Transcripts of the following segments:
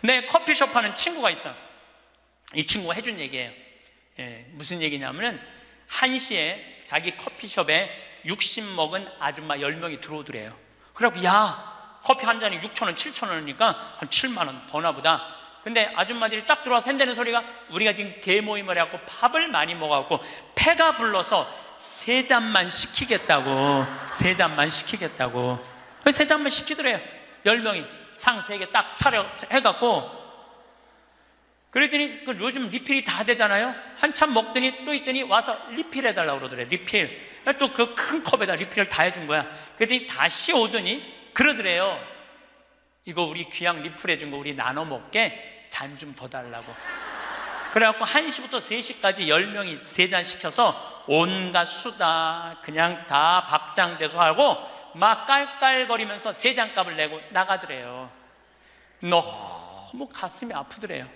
내 커피숍 하는 친구가 있어. 이 친구가 해준 얘기예요. 무슨 얘기냐면은 1시에 자기 커피숍에 60 먹은 아줌마 10명이 들어오더래요. 그래갖고 야, 커피 한 잔이 6,000원, 7,000원이니까 한 7만원 버나 보다. 근데 아줌마들이 딱 들어와서 한다는 소리가 우리가 지금 대모임을 해갖고 밥을 많이 먹어갖고 패가 불러서 3잔만 시키겠다고. 3잔만 시키겠다고. 3잔만 시키더래요. 10명이 상 3개 딱 차려 해갖고. 그랬더니 요즘 리필이 다 되잖아요. 한참 먹더니 또 있더니 와서 리필 해달라고 그러더래. 리필. 또 그 큰 컵에다 리필을 다 해준 거야. 그랬더니 다시 오더니 그러더래요. 이거 우리 귀양 리필 해준 거 우리 나눠 먹게 잔 좀 더 달라고. 그래갖고 1시부터 3시까지 10명이 3잔 시켜서 온갖 수다 그냥 다 박장대소 하고 막 깔깔거리면서 3잔 값을 내고 나가더래요. 너무 가슴이 아프더래요.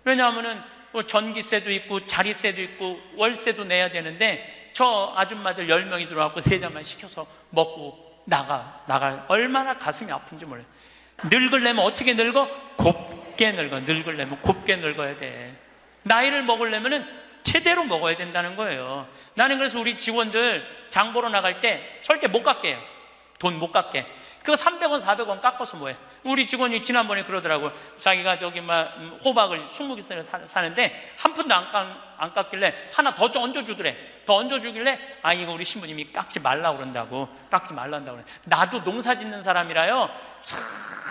왜냐하면은 전기세도 있고 자리세도 있고 월세도 내야 되는데 저 아줌마들 10명이 들어와서 3잔만 시켜서 먹고 나가 얼마나 가슴이 아픈지 몰라요. 늙으려면 어떻게 늙어? 곱게 늙어. 늙으려면 곱게 늙어야 돼. 나이를 먹으려면 제대로 먹어야 된다는 거예요. 나는 그래서 우리 직원들 장 보러 나갈 때 절대 못 깎게 해요. 돈 못 깎게. 그거 300원, 400원 깎아서 뭐해? 우리 직원이 지난번에 그러더라고요. 자기가 저기 막 호박을 20개를 사는데 한 푼도 안 깎길래 하나 더 얹어주더래. 더 얹어주길래 아 이거 우리 신부님이 깎지 말라고 그런다고. 깎지 말란다고 그래. 나도 농사 짓는 사람이라요. 참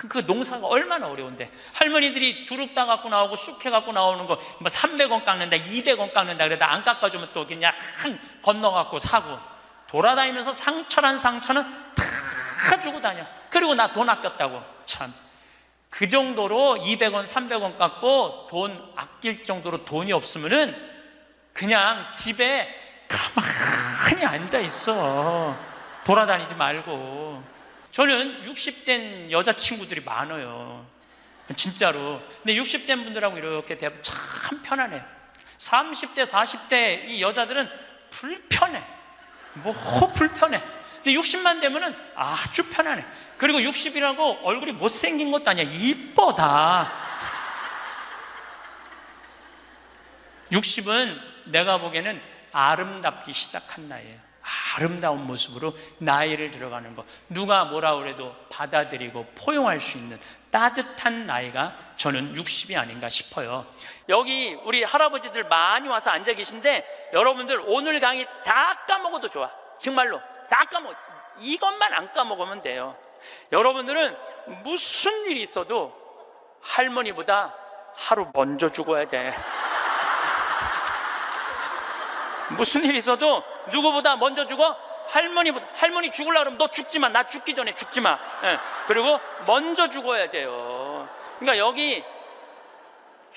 그 농사가 얼마나 어려운데 할머니들이 두릅 따 갖고 나오고 쑥 해 갖고 나오는 거 뭐 300원 깎는다 200원 깎는다 그러다 안 깎아주면 또 그냥 건너 갖고 사고 돌아다니면서 상처란 상처는 다 주고 다녀. 그리고 나 돈 아꼈다고. 참 그 정도로 200원 300원 깎고 돈 아낄 정도로 돈이 없으면은 그냥 집에 가만히 앉아 있어. 돌아다니지 말고. 저는 60된 여자친구들이 많아요. 진짜로. 근데 60된 분들하고 이렇게 대하면 참 편안해요. 30대 40대 이 여자들은 불편해. 뭐 불편해. 근데 60만 되면은 아주 편안해. 그리고 60이라고 얼굴이 못생긴 것도 아니야. 이뻐 다. 60은 내가 보기에는 아름답기 시작한 나이에요. 아름다운 모습으로 나이를 들어가는 것. 누가 뭐라 그래도 받아들이고 포용할 수 있는 따뜻한 나이가 저는 60이 아닌가 싶어요. 여기 우리 할아버지들 많이 와서 앉아 계신데 여러분들 오늘 강의 다 까먹어도 좋아. 정말로 다 까먹어. 이것만 안 까먹으면 돼요. 여러분들은 무슨 일이 있어도 할머니보다 하루 먼저 죽어야 돼. 무슨 일이 있어도 누구보다 먼저 죽어? 할머니 죽으려고 그러면 너 죽지 마. 나 죽기 전에 죽지 마. 그리고 먼저 죽어야 돼요. 그러니까 여기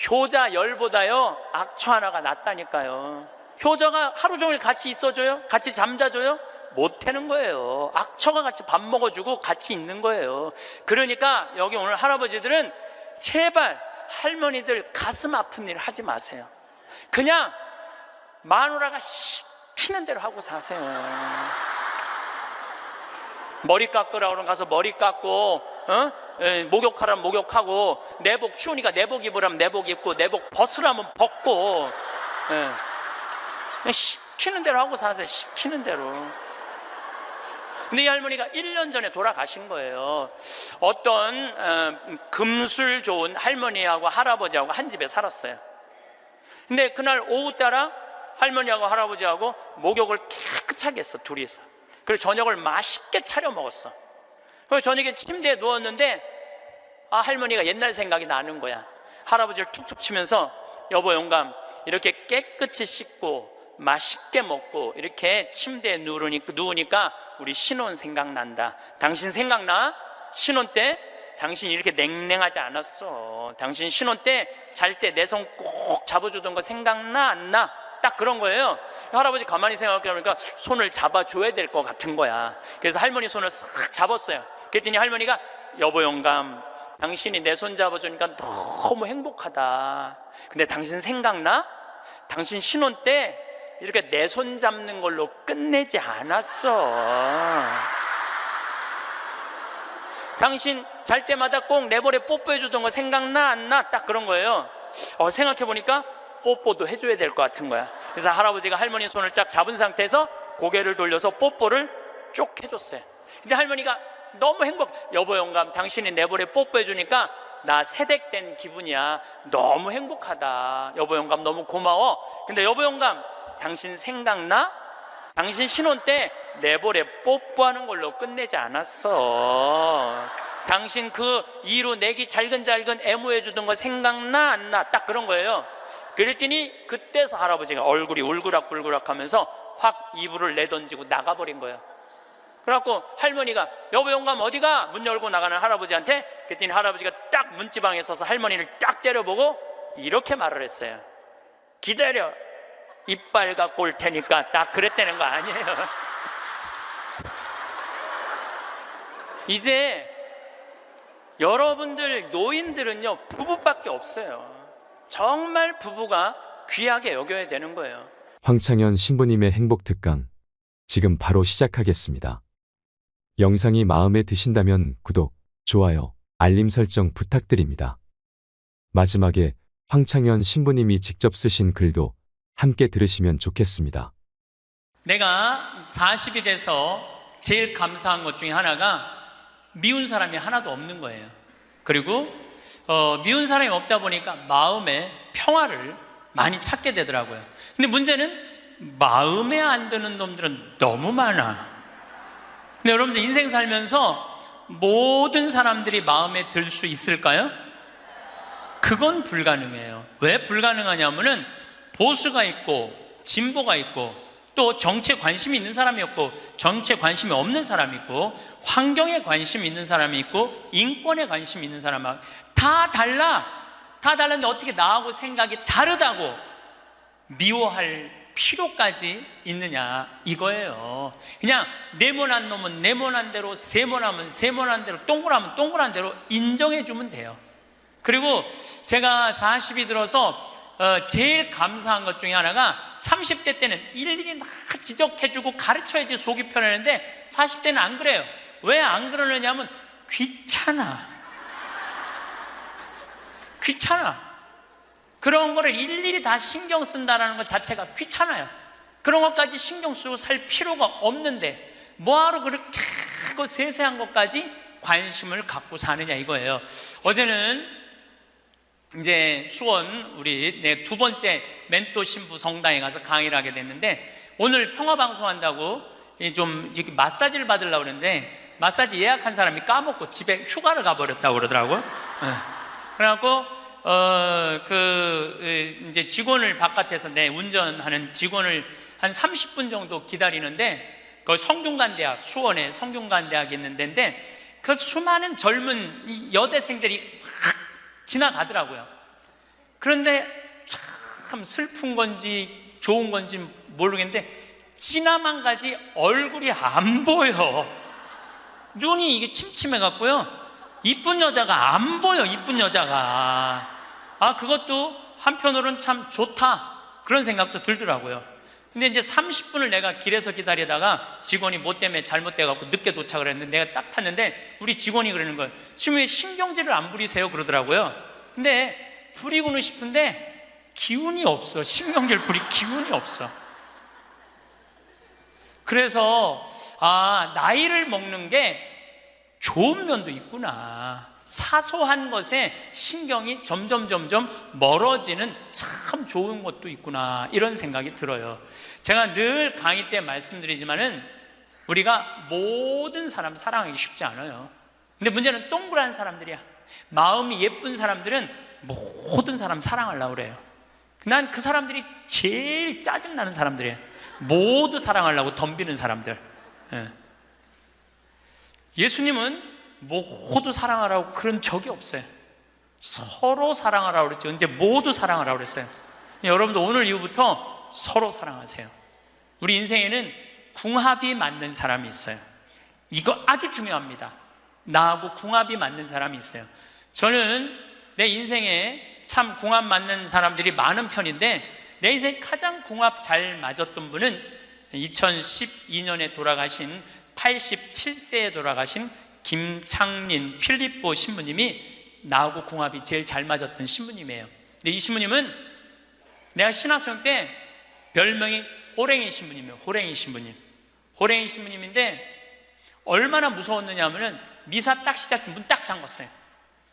효자 10보다요 악처 하나가 낫다니까요. 효자가 하루 종일 같이 있어줘요? 같이 잠자줘요? 못하는 거예요. 악처가 같이 밥 먹어주고 같이 있는 거예요. 그러니까 여기 오늘 할아버지들은 제발 할머니들 가슴 아픈 일 하지 마세요. 그냥 마누라가 시키는 대로 하고 사세요. 머리 깎으라 그러면 가서 머리 깎고, 목욕하라면 목욕하고, 내복 추우니까 내복 입으라면 내복 입고, 내복 벗으라면 벗고, 시키는 대로 하고 사세요. 시키는 대로. 근데 이 할머니가 1년 전에 돌아가신 거예요. 어떤 금술 좋은 할머니하고 할아버지하고 한 집에 살았어요. 근데 그날 오후 따라 할머니하고 할아버지하고 목욕을 깨끗하게 했어, 둘이서. 그리고 저녁을 맛있게 차려 먹었어. 그리고 저녁에 침대에 누웠는데 할머니가 옛날 생각이 나는 거야. 할아버지를 툭툭 치면서 여보 영감, 이렇게 깨끗이 씻고 맛있게 먹고 이렇게 침대에 누우니까 우리 신혼 생각난다. 당신 생각나? 신혼 때 당신 이렇게 냉랭하지 않았어. 당신 신혼 때 잘 때 내 손 꼭 잡아주던 거 생각나 안 나? 딱 그런 거예요. 할아버지 가만히 생각해보니까 손을 잡아줘야 될 것 같은 거야. 그래서 할머니 손을 싹 잡았어요. 그랬더니 할머니가 여보 영감, 당신이 내 손 잡아주니까 너무 행복하다. 근데 당신 생각나? 당신 신혼 때 이렇게 내 손 잡는 걸로 끝내지 않았어. 당신 잘 때마다 꼭 내버려 뽀뽀해 주던 거 생각나 안 나? 딱 그런 거예요. 생각해 보니까 뽀뽀도 해줘야 될 것 같은 거야. 그래서 할아버지가 할머니 손을 쫙 잡은 상태에서 고개를 돌려서 뽀뽀를 쭉 해줬어요. 근데 할머니가 너무 여보 영감, 당신이 내버려 뽀뽀해 주니까 나 세댁된 기분이야. 너무 행복하다. 여보 영감 너무 고마워. 근데 여보 영감, 당신 생각나? 당신 신혼 때 내버려 뽀뽀하는 걸로 끝내지 않았어. 당신 그 이로 내기 잘근잘근 애무해 주던 거 생각나 안 나? 딱 그런 거예요. 그랬더니 그때서 할아버지가 얼굴이 울그락불그락 하면서 확 이불을 내던지고 나가버린 거예요. 그래갖고 할머니가 여보 영감 어디가? 문 열고 나가는 할아버지한테. 그랬더니 할아버지가 딱 문지방에 서서 할머니를 딱 째려보고 이렇게 말을 했어요. 기다려, 이빨 갖고 올 테니까. 딱 그랬다는 거 아니에요. 이제 여러분들 노인들은요 부부밖에 없어요. 정말 부부가 귀하게 여겨야 되는 거예요. 황창현 신부님의 행복특강 지금 바로 시작하겠습니다. 영상이 마음에 드신다면 구독, 좋아요, 알림 설정 부탁드립니다. 마지막에 황창현 신부님이 직접 쓰신 글도 함께 들으시면 좋겠습니다. 내가 40이 돼서 제일 감사한 것 중에 하나가 미운 사람이 하나도 없는 거예요. 그리고 미운 사람이 없다 보니까 마음의 평화를 많이 찾게 되더라고요. 근데 문제는 마음에 안 드는 놈들은 너무 많아. 근데 여러분들 인생 살면서 모든 사람들이 마음에 들 수 있을까요? 그건 불가능해요. 왜 불가능하냐면은 보수가 있고 진보가 있고 또 정치에 관심이 있는 사람이 있고 정치에 관심이 없는 사람이 있고 환경에 관심이 있는 사람이 있고 인권에 관심이 있는 사람하고 다 달라. 다 다른데 어떻게 나하고 생각이 다르다고 미워할 필요까지 있느냐 이거예요. 그냥 네모난 놈은 네모난 대로, 세모나면 세모난 대로, 동그라면 동그란 대로 인정해 주면 돼요. 그리고 제가 40이 들어서 제일 감사한 것 중에 하나가 30대 때는 일일이 막 지적해주고 가르쳐야지 속이 편했는데 40대는 안 그래요. 왜 안 그러느냐면 귀찮아. 그런 거를 일일이 다 신경 쓴다는 것 자체가 귀찮아요. 그런 것까지 신경 쓰고 살 필요가 없는데 뭐하러 그렇게 크고 세세한 것까지 관심을 갖고 사느냐 이거예요. 어제는 이제 수원 우리 내 두 번째 멘토 신부 성당에 가서 강의를 하게 됐는데 오늘 평화방송 한다고 좀 이렇게 마사지를 받으려고 그러는데 마사지 예약한 사람이 까먹고 집에 휴가를 가버렸다고 그러더라고요. 그래갖고 이제 직원을 바깥에서 운전하는 직원을 한 30분 정도 기다리는데 그 성균관대학 수원에 성균관대학이 있는 데인데 그 수많은 젊은 여대생들이 확 지나가더라고요. 그런데 참 슬픈 건지 좋은 건지 모르겠는데 지나만 가지 얼굴이 안 보여. 눈이 이게 침침해 갖고요. 이쁜 여자가 안 보여. 이쁜 여자가. 그것도 한편으로는 참 좋다 그런 생각도 들더라고요. 근데 이제 30분을 내가 길에서 기다리다가 직원이 뭐 때문에 잘못돼 갖고 늦게 도착을 했는데 내가 딱 탔는데 우리 직원이 그러는 거예요. 지금 왜 신경질을 안 부리세요? 그러더라고요. 근데 부리고는 싶은데 기운이 없어. 신경질 부릴 기운이 없어. 그래서 나이를 먹는 게 좋은 면도 있구나. 사소한 것에 신경이 점점 멀어지는 참 좋은 것도 있구나 이런 생각이 들어요. 제가 늘 강의 때 말씀드리지만은 우리가 모든 사람 사랑하기 쉽지 않아요. 근데 문제는 동그란 사람들이야. 마음이 예쁜 사람들은 모든 사람 사랑하려고 그래요. 난 그 사람들이 제일 짜증나는 사람들이에요. 모두 사랑하려고 덤비는 사람들. 예수님은 모두 사랑하라고 그런 적이 없어요. 서로 사랑하라고 그랬죠. 이제 모두 사랑하라고 그랬어요. 여러분도 오늘 이후부터 서로 사랑하세요. 우리 인생에는 궁합이 맞는 사람이 있어요. 이거 아주 중요합니다. 나하고 궁합이 맞는 사람이 있어요. 저는 내 인생에 참 궁합 맞는 사람들이 많은 편인데 내 인생에 가장 궁합 잘 맞았던 분은 2012년에 돌아가신 87세에 돌아가신 김창린 필립보 신부님이 나하고 궁합이 제일 잘 맞았던 신부님이에요. 근데 이 신부님은 내가 신학생 때 별명이 호랭이 신부님이에요. 호랭이 신부님. 호랭이 신부님인데 얼마나 무서웠느냐 하면은 미사 딱 시작, 문 딱 잠궜어요.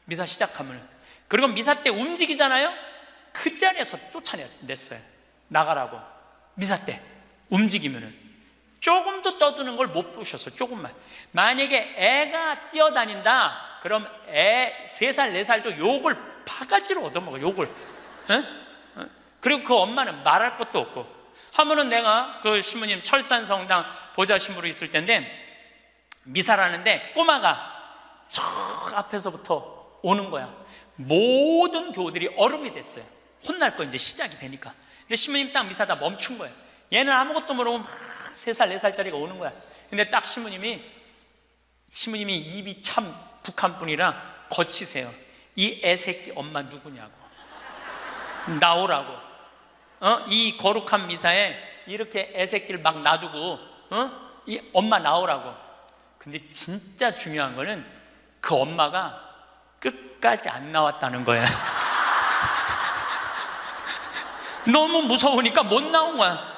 미사 시작하면은. 그리고 미사 때 움직이잖아요? 그 자리에서 쫓아냈어요. 나가라고. 미사 때 움직이면은. 조금도 떠드는 걸 못 보셨어요. 조금만. 만약에 애가 뛰어다닌다, 그럼 애 3살, 4살도 욕을 바가지로 얻어먹어요. 욕을. 에? 그리고 그 엄마는 말할 것도 없고. 한 번은 내가 그 신부님 철산성당 보좌 신부로 있을 때인데 미사라는데 꼬마가 저 앞에서부터 오는 거야. 모든 교우들이 얼음이 됐어요. 혼날 거 이제 시작이 되니까. 근데 신부님 딱 미사다 멈춘 거예요. 얘는 아무것도 모르고 막 3살, 4살짜리가 오는 거야. 근데 딱 신부님이 입이 참 북한 분이라 거치세요. 이 애새끼 엄마 누구냐고. 나오라고. 이 거룩한 미사에 이렇게 애새끼를 막 놔두고 이 엄마 나오라고. 근데 진짜 중요한 거는 그 엄마가 끝까지 안 나왔다는 거예요. 너무 무서우니까 못 나온 거야.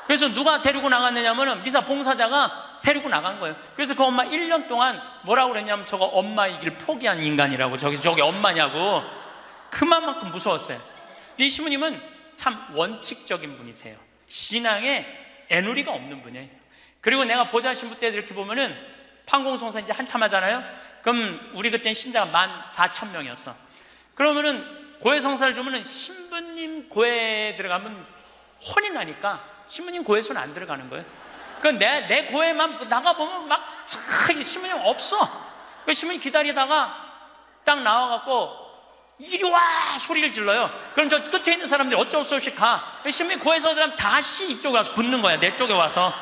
그래서 누가 데리고 나갔느냐면 미사 봉사자가 데리고 나간 거예요. 그래서 그 엄마 1년 동안 뭐라고 그랬냐면 저거 엄마이길 포기한 인간이라고. 저기 엄마냐고. 그만큼 무서웠어요. 이 신부님은 참 원칙적인 분이세요. 신앙에 애누리가 없는 분이에요. 그리고 내가 보좌 신부 때 이렇게 보면은 판공성사 이제 한참 하잖아요. 그럼 우리 그때 신자가 14,000명이었어. 그러면은 고해 성사를 주면은 신부님 고해 들어가면 혼이 나니까 신부님 고해소는 안 들어가는 거예요. 그 내 고해만 나가보면 막 신부님 없어. 그 신부님 기다리다가 딱 나와갖고 이리 와 소리를 질러요. 그럼 저 끝에 있는 사람들이 어쩔 수 없이 가. 신부님 고해소 들어가면 다시 이쪽에 와서 붙는 거야. 내 쪽에 와서.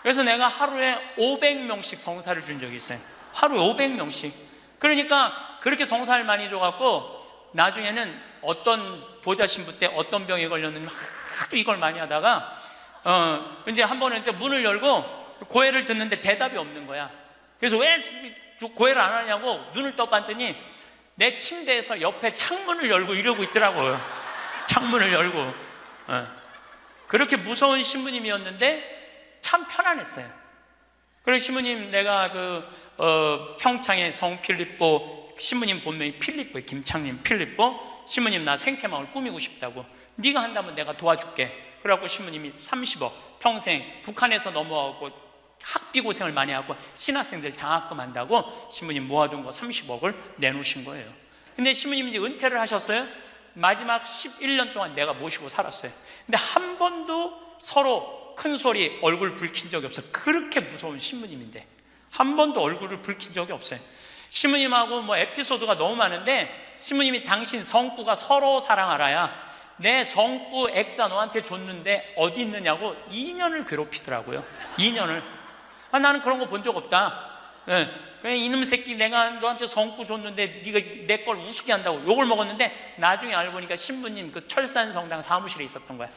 그래서 내가 하루에 500명씩 성사를 준 적이 있어요. 하루에 500명씩. 그러니까 그렇게 성사를 많이 줘갖고 나중에는 어떤 보좌 신부 때 어떤 병에 걸렸는지 하도 이걸 많이 하다가 이제 한 번은 문을 열고 고해를 듣는데 대답이 없는 거야. 그래서 왜 고해를 안 하냐고 눈을 떠봤더니 내 침대에서 옆에 창문을 열고 이러고 있더라고요. 창문을 열고. 그렇게 무서운 신부님이었는데 참 편안했어요. 그래서 신부님 내가 평창의 성 필립보 신부님 본명이 필립보예요. 김창림 필립보. 신부님 나 생태마을 꾸미고 싶다고. 네가 한다면 내가 도와줄게. 그래갖고 신부님이 30억 평생 북한에서 넘어가고 학비 고생을 많이 하고 신학생들 장학금 한다고 신부님 모아둔 거 30억을 내놓으신 거예요. 근데 신부님이 이제 은퇴를 하셨어요. 마지막 11년 동안 내가 모시고 살았어요. 근데 한 번도 서로 큰 소리 얼굴 붉힌 적이 없어요. 그렇게 무서운 신부님인데 한 번도 얼굴을 붉힌 적이 없어요. 신부님하고 뭐 에피소드가 너무 많은데 신부님이 당신 성구가 서로 사랑하라야 내 성구 액자 너한테 줬는데 어디 있느냐고 2년을 괴롭히더라고요. 2년을. 나는 그런 거 본 적 없다. 이놈 새끼 내가 너한테 성구 줬는데 네가 내 걸 우습게 한다고 욕을 먹었는데 나중에 알고 보니까 신부님 그 철산성당 사무실에 있었던 거야.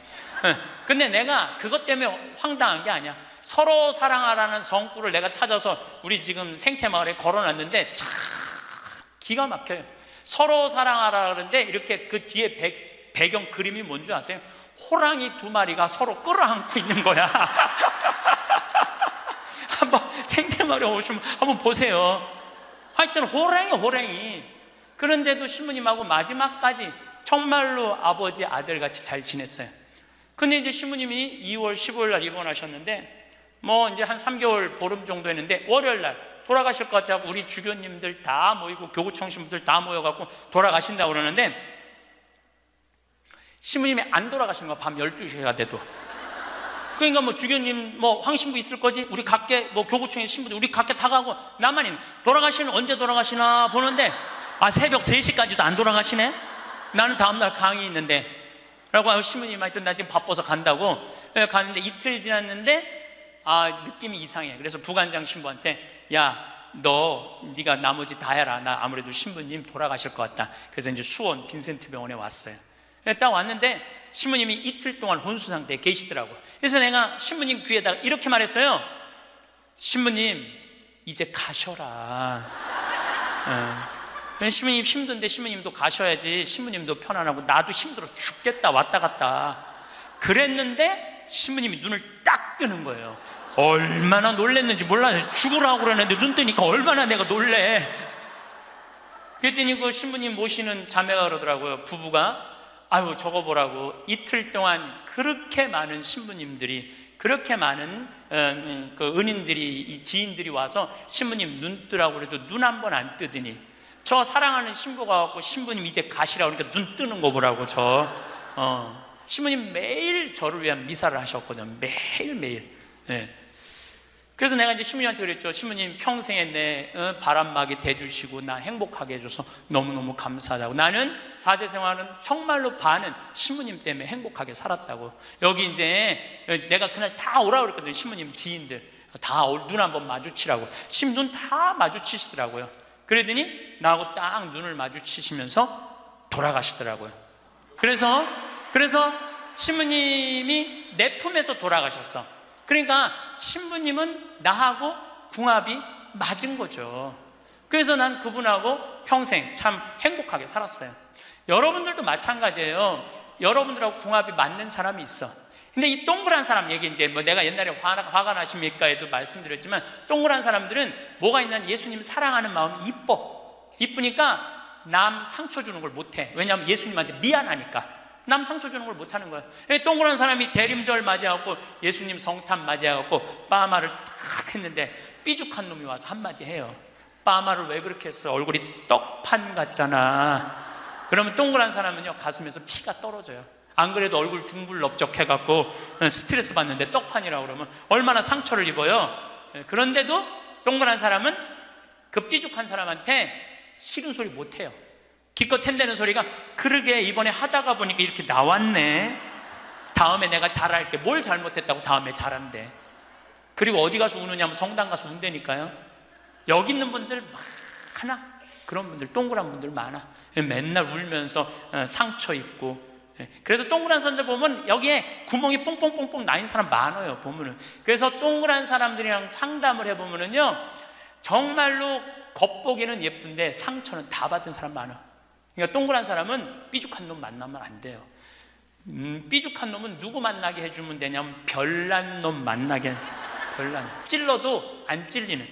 근데 내가 그것 때문에 황당한 게 아니야. 서로 사랑하라는 성구를 내가 찾아서 우리 지금 생태마을에 걸어놨는데 참 기가 막혀요. 서로 사랑하라 그러는데 이렇게 그 뒤에 배경 그림이 뭔지 아세요? 호랑이 2마리가 서로 끌어안고 있는 거야. 한번 생태마을에 오시면 한번 보세요. 하여튼 호랑이. 그런데도 신부님하고 마지막까지 정말로 아버지 아들같이 잘 지냈어요. 근데 이제 신부님이 2월 15일 날 입원하셨는데 뭐 이제 한 3개월 보름 정도 했는데 월요일 날 돌아가실 것 같아요. 우리 주교님들 다 모이고 교구청 신부들 다 모여갖고 돌아가신다고 그러는데 신부님이 안 돌아가시는 거야. 밤 12시가 돼도. 그러니까 뭐 주교님 뭐 황신부 있을 거지? 우리 각계 뭐 교구청의 신부들 우리 각계 다 가고 나만 돌아가시는 언제 돌아가시나 보는데 새벽 3시까지도 안 돌아가시네? 나는 다음날 강의 있는데 라고 신부님이 하여튼 나 지금 바빠서 간다고 가는데 이틀 지났는데 느낌이 이상해. 그래서 부관장 신부한테 네가 나머지 다 해라. 나 아무래도 신부님 돌아가실 것 같다. 그래서 이제 수원 빈센트 병원에 왔어요. 딱 왔는데 신부님이 이틀 동안 혼수 상태에 계시더라고. 그래서 내가 신부님 귀에다가 이렇게 말했어요. 신부님 이제 가셔라. 신부님 힘든데 신부님도 가셔야지. 신부님도 편안하고 나도 힘들어 죽겠다 왔다 갔다 그랬는데 신부님이 눈을 딱 뜨는 거예요. 얼마나 놀랬는지 몰라요. 죽으라고 그러는데 눈 뜨니까 얼마나 내가 놀래. 그랬더니 그 신부님 모시는 자매가 그러더라고요. 부부가 아유 저거 보라고 이틀 동안 그렇게 많은 신부님들이, 그렇게 많은 그 은인들이, 지인들이 와서 신부님 눈 뜨라고 그래도 눈 한 번 안 뜨더니 저 사랑하는 신부가 왔고 신부님 이제 가시라고 그러니까 눈 뜨는 거 보라고. 신부님 매일 저를 위한 미사를 하셨거든요. 매일매일. 그래서 내가 이제 신부님한테 그랬죠. 신부님 평생에 내 바람막이 대주시고 나 행복하게 해줘서 너무너무 감사하다고. 나는 사제 생활은 정말로 반은 신부님 때문에 행복하게 살았다고. 여기 이제 내가 그날 다 오라고 그랬거든요. 신부님 지인들 다 눈 한번 마주치라고. 신부님 눈 다 마주치시더라고요. 그러더니 나하고 딱 눈을 마주치시면서 돌아가시더라고요. 그래서 신부님이 내 품에서 돌아가셨어. 그러니까 신부님은 나하고 궁합이 맞은 거죠. 그래서 난 그분하고 평생 참 행복하게 살았어요. 여러분들도 마찬가지예요. 여러분들하고 궁합이 맞는 사람이 있어. 근데 이 동그란 사람 얘기, 이제 뭐 내가 옛날에 화가 나십니까에도 말씀드렸지만, 동그란 사람들은 뭐가 있냐면 예수님 사랑하는 마음이 이쁘니까 남 상처 주는 걸 못해. 왜냐하면 예수님한테 미안하니까 남 상처 주는 걸 못하는 거예요. 동그란 사람이 대림절 맞이하고 예수님 성탄 맞이하고 빠마를 탁 했는데 삐죽한 놈이 와서 한마디 해요. 빠마를 왜 그렇게 했어? 얼굴이 떡판 같잖아. 그러면 동그란 사람은요 가슴에서 피가 떨어져요. 안 그래도 얼굴 둥글럽적해갖고 스트레스 받는데 떡판이라고 그러면 얼마나 상처를 입어요. 그런데도 동그란 사람은 그 삐죽한 사람한테 싫은 소리 못해요. 기껏 텐대는 소리가 그러게 이번에 하다가 보니까 이렇게 나왔네. 다음에 내가 잘할게. 뭘 잘못했다고 다음에 잘한대. 그리고 어디 가서 우느냐면 성당 가서 운다니까요. 여기 있는 분들 많아. 그런 분들, 동그란 분들 많아. 맨날 울면서 상처 입고. 그래서 동그란 사람들 보면 여기에 구멍이 뽕뽕뽕뽕 나인 사람 많아요. 보면은. 그래서 동그란 사람들이랑 상담을 해보면은요 정말로 겉보기는 예쁜데 상처는 다 받은 사람 많아. 그러니까 동그란 사람은 삐죽한 놈 만나면 안 돼요. 삐죽한 놈은 누구 만나게 해주면 되냐면 별난 놈 만나게. 별난. 찔러도 안 찔리는.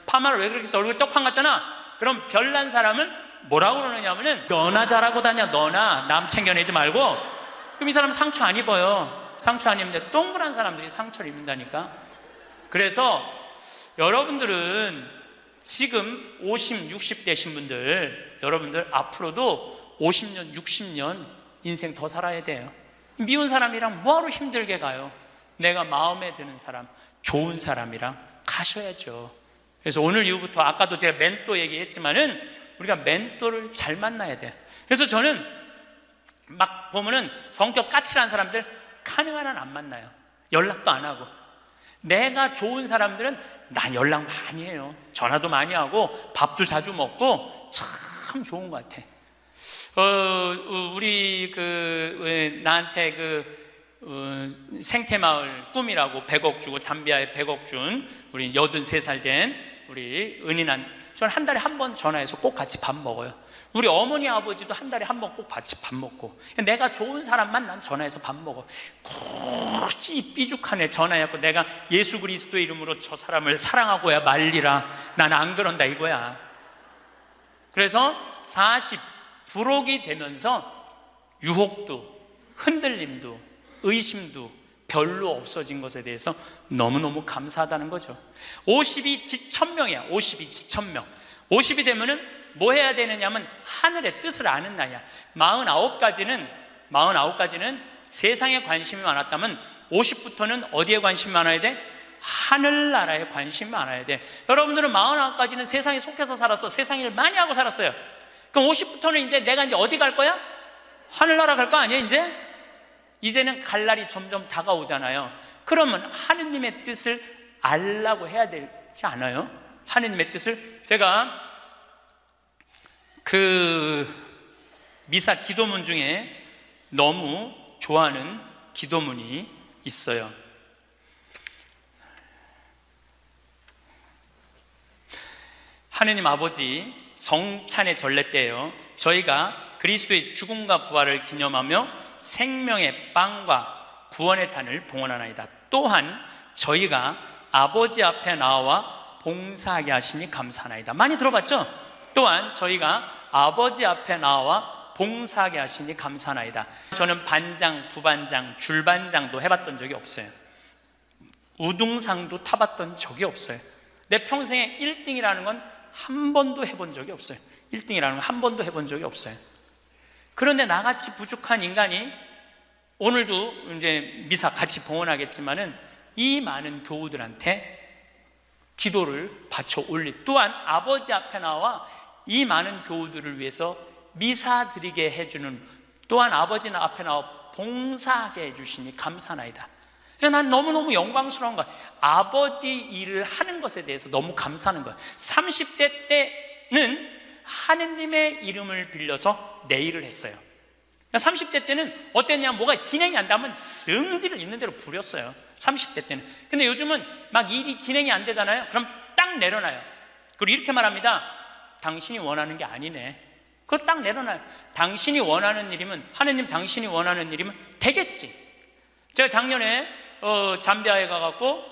파마를 왜 그렇게 써? 얼굴 떡판 같잖아. 그럼 별난 사람은 뭐라고 그러느냐면은 너나 잘하고 다녀. 너나 남 챙겨내지 말고. 그럼 이 사람 상처 안 입어요. 상처 안 입는데 동그란 사람들이 상처를 입는다니까. 그래서 여러분들은 지금 50, 60 되신 분들, 여러분들 앞으로도 50년, 60년 인생 더 살아야 돼요. 미운 사람이랑 뭐하러 힘들게 가요? 내가 마음에 드는 사람, 좋은 사람이랑 가셔야죠. 그래서 오늘 이후부터 아까도 제가 멘토 얘기했지만은 우리가 멘토를 잘 만나야 돼. 그래서 저는 막 보면은 성격 까칠한 사람들 가능한 한 안 만나요. 연락도 안 하고. 내가 좋은 사람들은 난 연락 많이 해요. 전화도 많이 하고 밥도 자주 먹고 참 좋은 것 같아. 우리 나한테 생태마을 꿈이라고 100억 주고 잠비아에 100억 준 우리 83살 된 우리 은인한, 저는 한 달에 한 번 전화해서 꼭 같이 밥 먹어요. 우리 어머니 아버지도 한 달에 한 번 꼭 같이 밥 먹고. 내가 좋은 사람만 난 전화해서 밥 먹어. 굳이 삐죽한 애 전화해갖고 내가 예수 그리스도의 이름으로 저 사람을 사랑하고야 말리라. 난 안 그런다 이거야. 그래서 40 부록이 되면서 유혹도 흔들림도 의심도 별로 없어진 것에 대해서 너무너무 감사하다는 거죠. 50이 지천명이야. 50이 지천명. 50이 되면은 뭐 해야 되느냐면 하늘의 뜻을 아는 나이야. 49까지는 세상에 관심이 많았다면 50부터는 어디에 관심이 많아야 돼? 하늘나라에 관심이 많아야 돼. 여러분들은 49까지는 세상에 속해서 살았어. 세상 일을 많이 하고 살았어요. 그럼 50부터는 이제 내가 이제 어디 갈 거야? 하늘나라 갈 거 아니야 이제? 이제는 갈 날이 점점 다가오잖아요. 그러면 하느님의 뜻을 알라고 해야 되지 않아요? 하느님의 뜻을. 제가 미사 기도문 중에 너무 좋아하는 기도문이 있어요. 하느님 아버지 성찬의 전례 때예요. 저희가 그리스도의 죽음과 부활을 기념하며 생명의 빵과 구원의 잔을 봉헌하나이다. 또한 저희가 아버지 앞에 나와 봉사하게 하시니 감사하나이다. 많이 들어봤죠? 또한 저희가 아버지 앞에 나와 봉사하게 하시니 감사하나이다. 저는 반장, 부반장, 줄반장도 해봤던 적이 없어요. 우등상도 타봤던 적이 없어요. 내 평생에 1등이라는 건 한 번도 해본 적이 없어요. 1등이라는 건 한 번도 해본 적이 없어요. 그런데 나같이 부족한 인간이 오늘도 이제 미사 같이 봉헌하겠지만은 이 많은 교우들한테 기도를 바쳐 올릴, 또한 아버지 앞에 나와 이 많은 교우들을 위해서 미사 드리게 해주는, 또한 아버지 앞에 나와 봉사하게 해주시니 감사나이다. 난 너무너무 영광스러운 거야. 아버지 일을 하는 것에 대해서 너무 감사하는 거야. 30대 때는 하느님의 이름을 빌려서 내 일을 했어요. 30대 때는 어땠냐, 뭐가 진행이 안 되면 성질을 있는 대로 부렸어요. 30대 때는. 근데 요즘은 막 일이 진행이 안 되잖아요. 그럼 딱 내려놔요. 그리고 이렇게 말합니다. 당신이 원하는 게 아니네. 그거 딱 내려놔요. 당신이 원하는 일이면, 하느님 당신이 원하는 일이면 되겠지. 제가 작년에 잠비아에 가갖고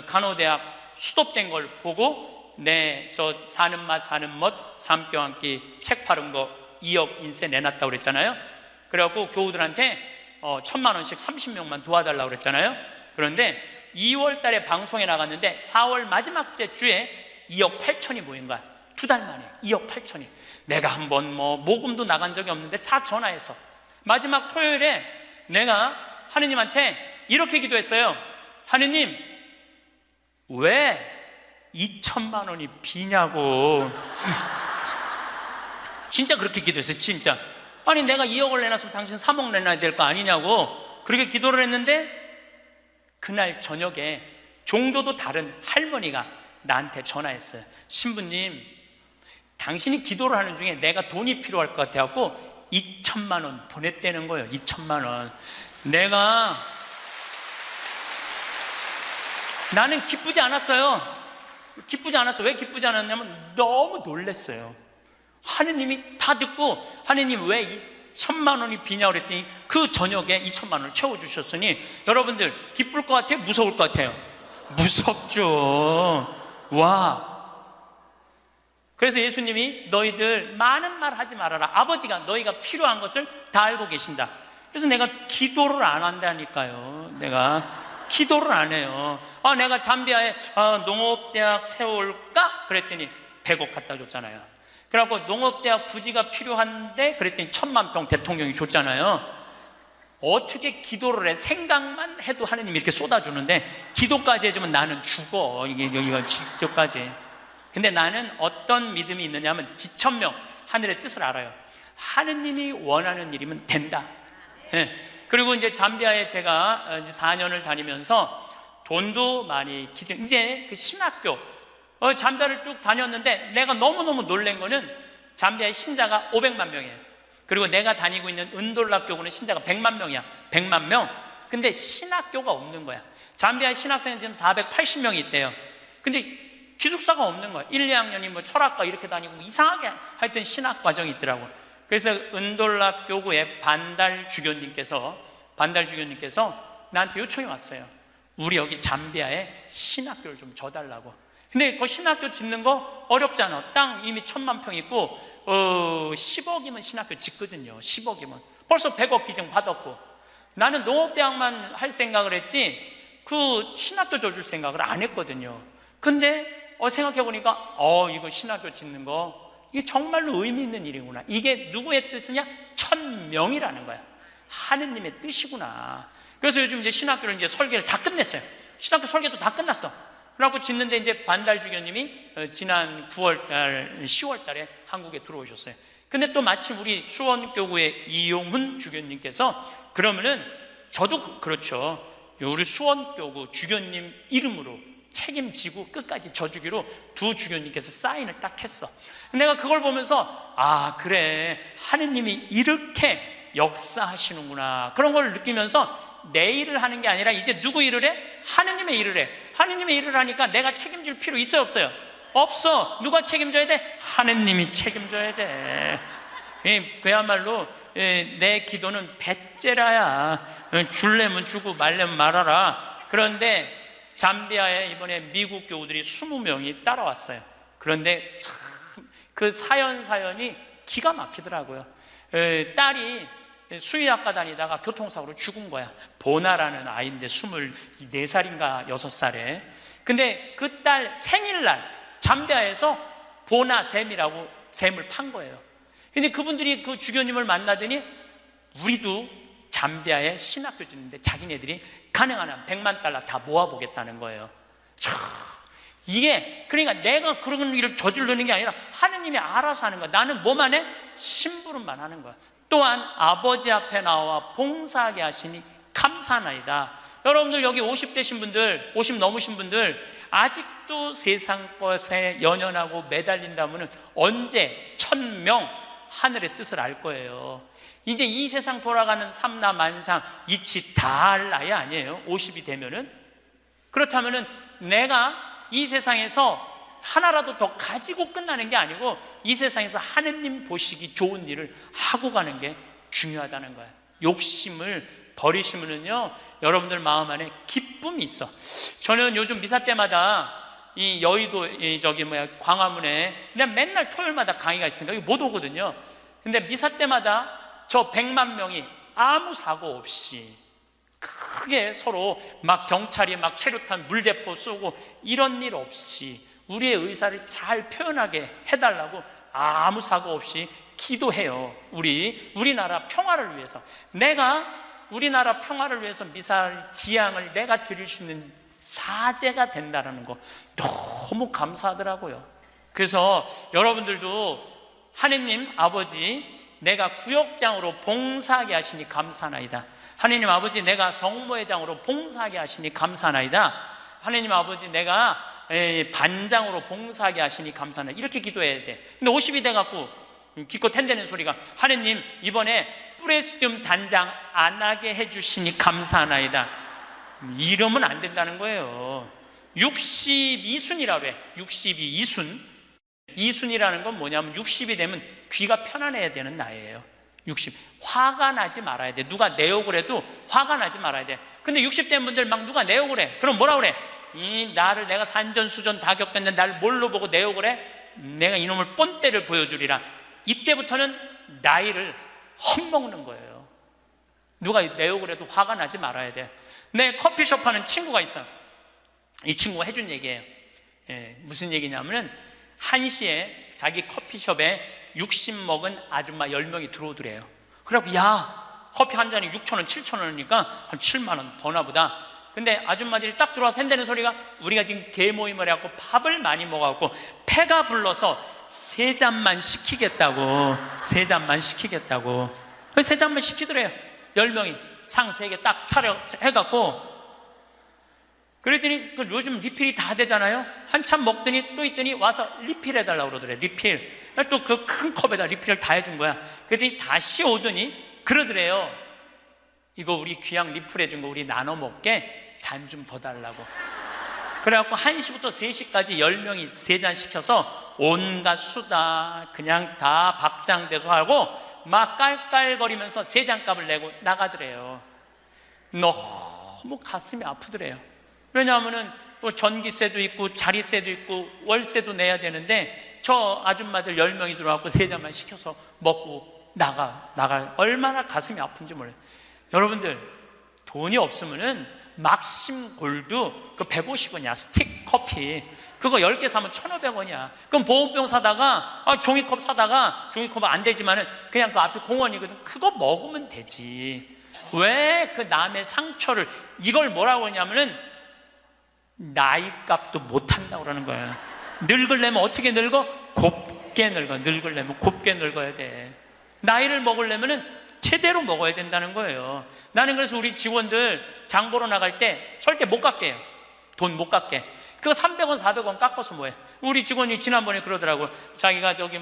간호대학 수도된 걸 보고 저 사는 맛 사는 멋 삶겨 한끼 책 파는 거 2억 인세 내놨다고 그랬잖아요. 그래갖고 교우들한테 1,000만 원씩 30명만 도와달라고 그랬잖아요. 그런데 2월 달에 방송에 나갔는데 4월 마지막 주에 2억 8천이 모인 거야. 2달 만에 2억 8천이. 내가 한번 모금도 나간 적이 없는데 다 전화해서 마지막 토요일에 내가 하느님한테 이렇게 기도했어요. 하느님, 왜 2천만 원이 비냐고. 진짜 그렇게 기도했어요. 진짜. 아니 내가 2억을 내놨으면 당신 3억 내놔야 될 거 아니냐고 그렇게 기도를 했는데, 그날 저녁에 종도도 다른 할머니가 나한테 전화했어요. 신부님, 당신이 기도를 하는 중에 내가 돈이 필요할 것 같아갖고 2천만 원 보냈다는 거예요. 2천만 원. 나는 기쁘지 않았어요. 기쁘지 않았어. 왜 기쁘지 않았냐면 너무 놀랐어요. 하느님이 다 듣고, 하느님 왜 2천만 원이 비냐고 그랬더니 그 저녁에 2천만 원을 채워주셨으니, 여러분들 기쁠 것 같아요? 무서울 것 같아요? 무섭죠. 와. 그래서 예수님이 너희들 많은 말 하지 말아라. 아버지가 너희가 필요한 것을 다 알고 계신다. 그래서 내가 기도를 안 한다니까요. 내가 기도를 안 해요. 내가 잠비아에 농업대학 세울까? 그랬더니 100억 갖다 줬잖아요. 그래갖고 농업대학 부지가 필요한데 그랬더니 1,000만 평 대통령이 줬잖아요. 어떻게 기도를 해? 생각만 해도 하느님이 이렇게 쏟아주는데 기도까지 해주면 나는 죽어. 이거 기도까지. 근데 나는 어떤 믿음이 있느냐면 지천명, 하늘의 뜻을 알아요. 하느님이 원하는 일이면 된다. 네. 그리고 이제 잠비아에 제가 이제 4년을 다니면서 돈도 많이 이제 그 신학교 잠비아를 쭉 다녔는데, 내가 너무너무 놀란 거는 잠비아의 신자가 500만 명이에요. 그리고 내가 다니고 있는 은돌라 교구는 신자가 100만 명이야. 100만 명. 근데 신학교가 없는 거야. 잠비아 신학생은 지금 480명이 있대요. 근데 기숙사가 없는 거야. 1, 2학년이 철학과 이렇게 다니고 이상하게 하여튼 신학 과정이 있더라고. 그래서 은돌라 교구의 반달 주교님께서 나한테 요청이 왔어요. 우리 여기 잠비아에 신학교를 좀 줘달라고. 근데 그 신학교 짓는 거 어렵잖아. 땅 이미 1,000만 평 있고 10억이면 신학교 짓거든요. 10억이면 벌써 100억 기증 받았고, 나는 농업대학만 할 생각을 했지 그 신학교 줘줄 생각을 안 했거든요. 근데 생각해보니까 이거 신학교 짓는 거 이게 정말로 의미 있는 일이구나. 이게 누구의 뜻이냐? 1,000명이라는 거야. 하느님의 뜻이구나. 그래서 요즘 이제 신학교를 이제 설계를 다 끝냈어요. 신학교 설계도 다 끝났어. 그래갖고 짓는데 이제 반달 주교님이 지난 9월달, 10월달에 한국에 들어오셨어요. 근데 또 마침 우리 수원교구의 이용훈 주교님께서 그러면은 저도 그렇죠. 우리 수원교구 주교님 이름으로 책임지고 끝까지 져주기로 두 주교님께서 사인을 딱 했어. 내가 그걸 보면서 그래, 하느님이 이렇게 역사하시는구나, 그런 걸 느끼면서 내 일을 하는 게 아니라 이제 누구 일을 해? 하느님의 일을 해. 하느님의 일을 하니까 내가 책임질 필요 있어요, 없어요? 없어. 누가 책임져야 돼? 하느님이 책임져야 돼. 그야말로 내 기도는 배째라야. 줄래면 주고 말래면 말아라. 그런데 잠비아에 이번에 미국 교우들이 20명이 따라왔어요. 그런데 참 그 사연이 기가 막히더라고요. 딸이 수의학과 다니다가 교통사고로 죽은 거야. 보나라는 아이인데 24살인가 6살에. 근데 그 딸 생일날 잠비아에서 보나 샘이라고 샘을 판 거예요. 근데 그분들이 그 주교님을 만나더니 우리도 잠비아에 신학교 주는데 자기네들이 가능한 한 100만 달러 다 모아보겠다는 거예요. 이게 그러니까 내가 그런 일을 저지르는 게 아니라 하느님이 알아서 하는 거야. 나는 뭐만 해? 심부름만 하는 거야. 또한 아버지 앞에 나와 봉사하게 하시니 감사하나이다. 여러분들 여기 50대신 분들, 50 넘으신 분들 아직도 세상 것에 연연하고 매달린다면 언제 1000명 하늘의 뜻을 알 거예요. 이제 이 세상 돌아가는 삼라만상 이치 다 할 나이 아니에요. 50이 되면은. 그렇다면은 내가 이 세상에서 하나라도 더 가지고 끝나는 게 아니고 이 세상에서 하느님 보시기 좋은 일을 하고 가는 게 중요하다는 거예요. 욕심을 버리시면은요, 여러분들 마음 안에 기쁨이 있어. 저는 요즘 미사 때마다 이 여의도 광화문에 그냥 맨날 토요일마다 강의가 있으니까 여기 못 오거든요. 근데 미사 때마다 저 100만 명이 아무 사고 없이 크게 서로 막 경찰이 막 최루탄 물대포 쏘고 이런 일 없이 우리의 의사를 잘 표현하게 해달라고 아무 사고 없이 기도해요. 우리나라 평화를 위해서. 내가 우리나라 평화를 위해서 미사일 지향을 내가 드릴 수 있는 사제가 된다는 거 너무 감사하더라고요. 그래서 여러분들도 하느님 아버지, 내가 구역장으로 봉사하게 하시니 감사하나이다. 하느님 아버지, 내가 성모회장으로 봉사하게 하시니 감사하나이다. 하느님 아버지, 내가 반장으로 봉사하게 하시니 감사하나이다. 이렇게 기도해야 돼. 근데 50이 돼갖고 기껏 텐대는 소리가 하느님 이번에 프레스디움 단장 안 하게 해주시니 감사하나이다. 이러면 안 된다는 거예요. 62순이라고 해. 62순. 이순이라는 건 뭐냐면 60이 되면 귀가 편안해야 되는 나이예요. 60. 화가 나지 말아야 돼. 누가 내 욕을 해도 화가 나지 말아야 돼. 근데 60 된 분들 막 누가 내 욕을 해. 그럼 뭐라 그래? 나를 내가 산전수전 다 겪었는데 날 뭘로 보고 내 욕을 해? 내가 이놈을 뻔때를 보여주리라. 이때부터는 나이를 헛먹는 거예요. 누가 내 욕을 해도 화가 나지 말아야 돼. 내 커피숍 하는 친구가 있어. 이 친구가 해준 얘기예요. 무슨 얘기냐면은 1시에 자기 커피숍에 60 먹은 아줌마 10명이 들어오더래요. 그래갖고 야, 커피 한 잔이 6,000원, 7,000원이니까 한 7만 원 버나 보다. 근데 아줌마들이 딱 들어와서 한다는 소리가 우리가 지금 개모임을 해갖고 밥을 많이 먹어갖고 패가 불러서 3잔만 시키겠다고. 3잔만 시키겠다고. 그래서 3잔만 시키더래요. 10명이 상 3개 딱 차려 해갖고. 그랬더니 요즘 리필이 다 되잖아요. 한참 먹더니 또 있더니 와서 리필 해달라고 그러더래. 리필. 또 그 큰 컵에다 리필을 다 해준 거야. 그랬더니 다시 오더니 그러더래요. 이거 우리 귀양 리필 해준 거 우리 나눠 먹게 잔 좀 더 달라고. 그래갖고 1시부터 3시까지 10명이 3잔 시켜서 온갖 수다 그냥 다 박장대소 하고 막 깔깔거리면서 3잔 값을 내고 나가더래요. 너무 가슴이 아프더래요. 왜냐하면은 또 전기세도 있고 자리세도 있고 월세도 내야 되는데 저 아줌마들 10명이 들어와서 3잔만 시켜서 먹고 나가 얼마나 가슴이 아픈지 몰라요. 여러분들 돈이 없으면은 막심 골드 그 150원이야. 스틱 커피 그거 10개 사면 1,500원이야. 그럼 보온병 사다가 종이컵 사다가 종이컵은 안 되지만은 그냥 그 앞에 공원이거든. 그거 먹으면 되지. 왜 그 남의 상처를 이걸 뭐라고 하냐면은 나이값도 못한다고 그러는 거야. 늙으려면 어떻게 늙어? 곱게 늙어. 늙으려면 곱게 늙어야 돼. 나이를 먹으려면 제대로 먹어야 된다는 거예요. 나는 그래서 우리 직원들 장 보러 나갈 때 절대 못 깎게 해요. 돈 못 깎게. 그거 300원 400원 깎아서 뭐해. 우리 직원이 지난번에 그러더라고. 자기가 저기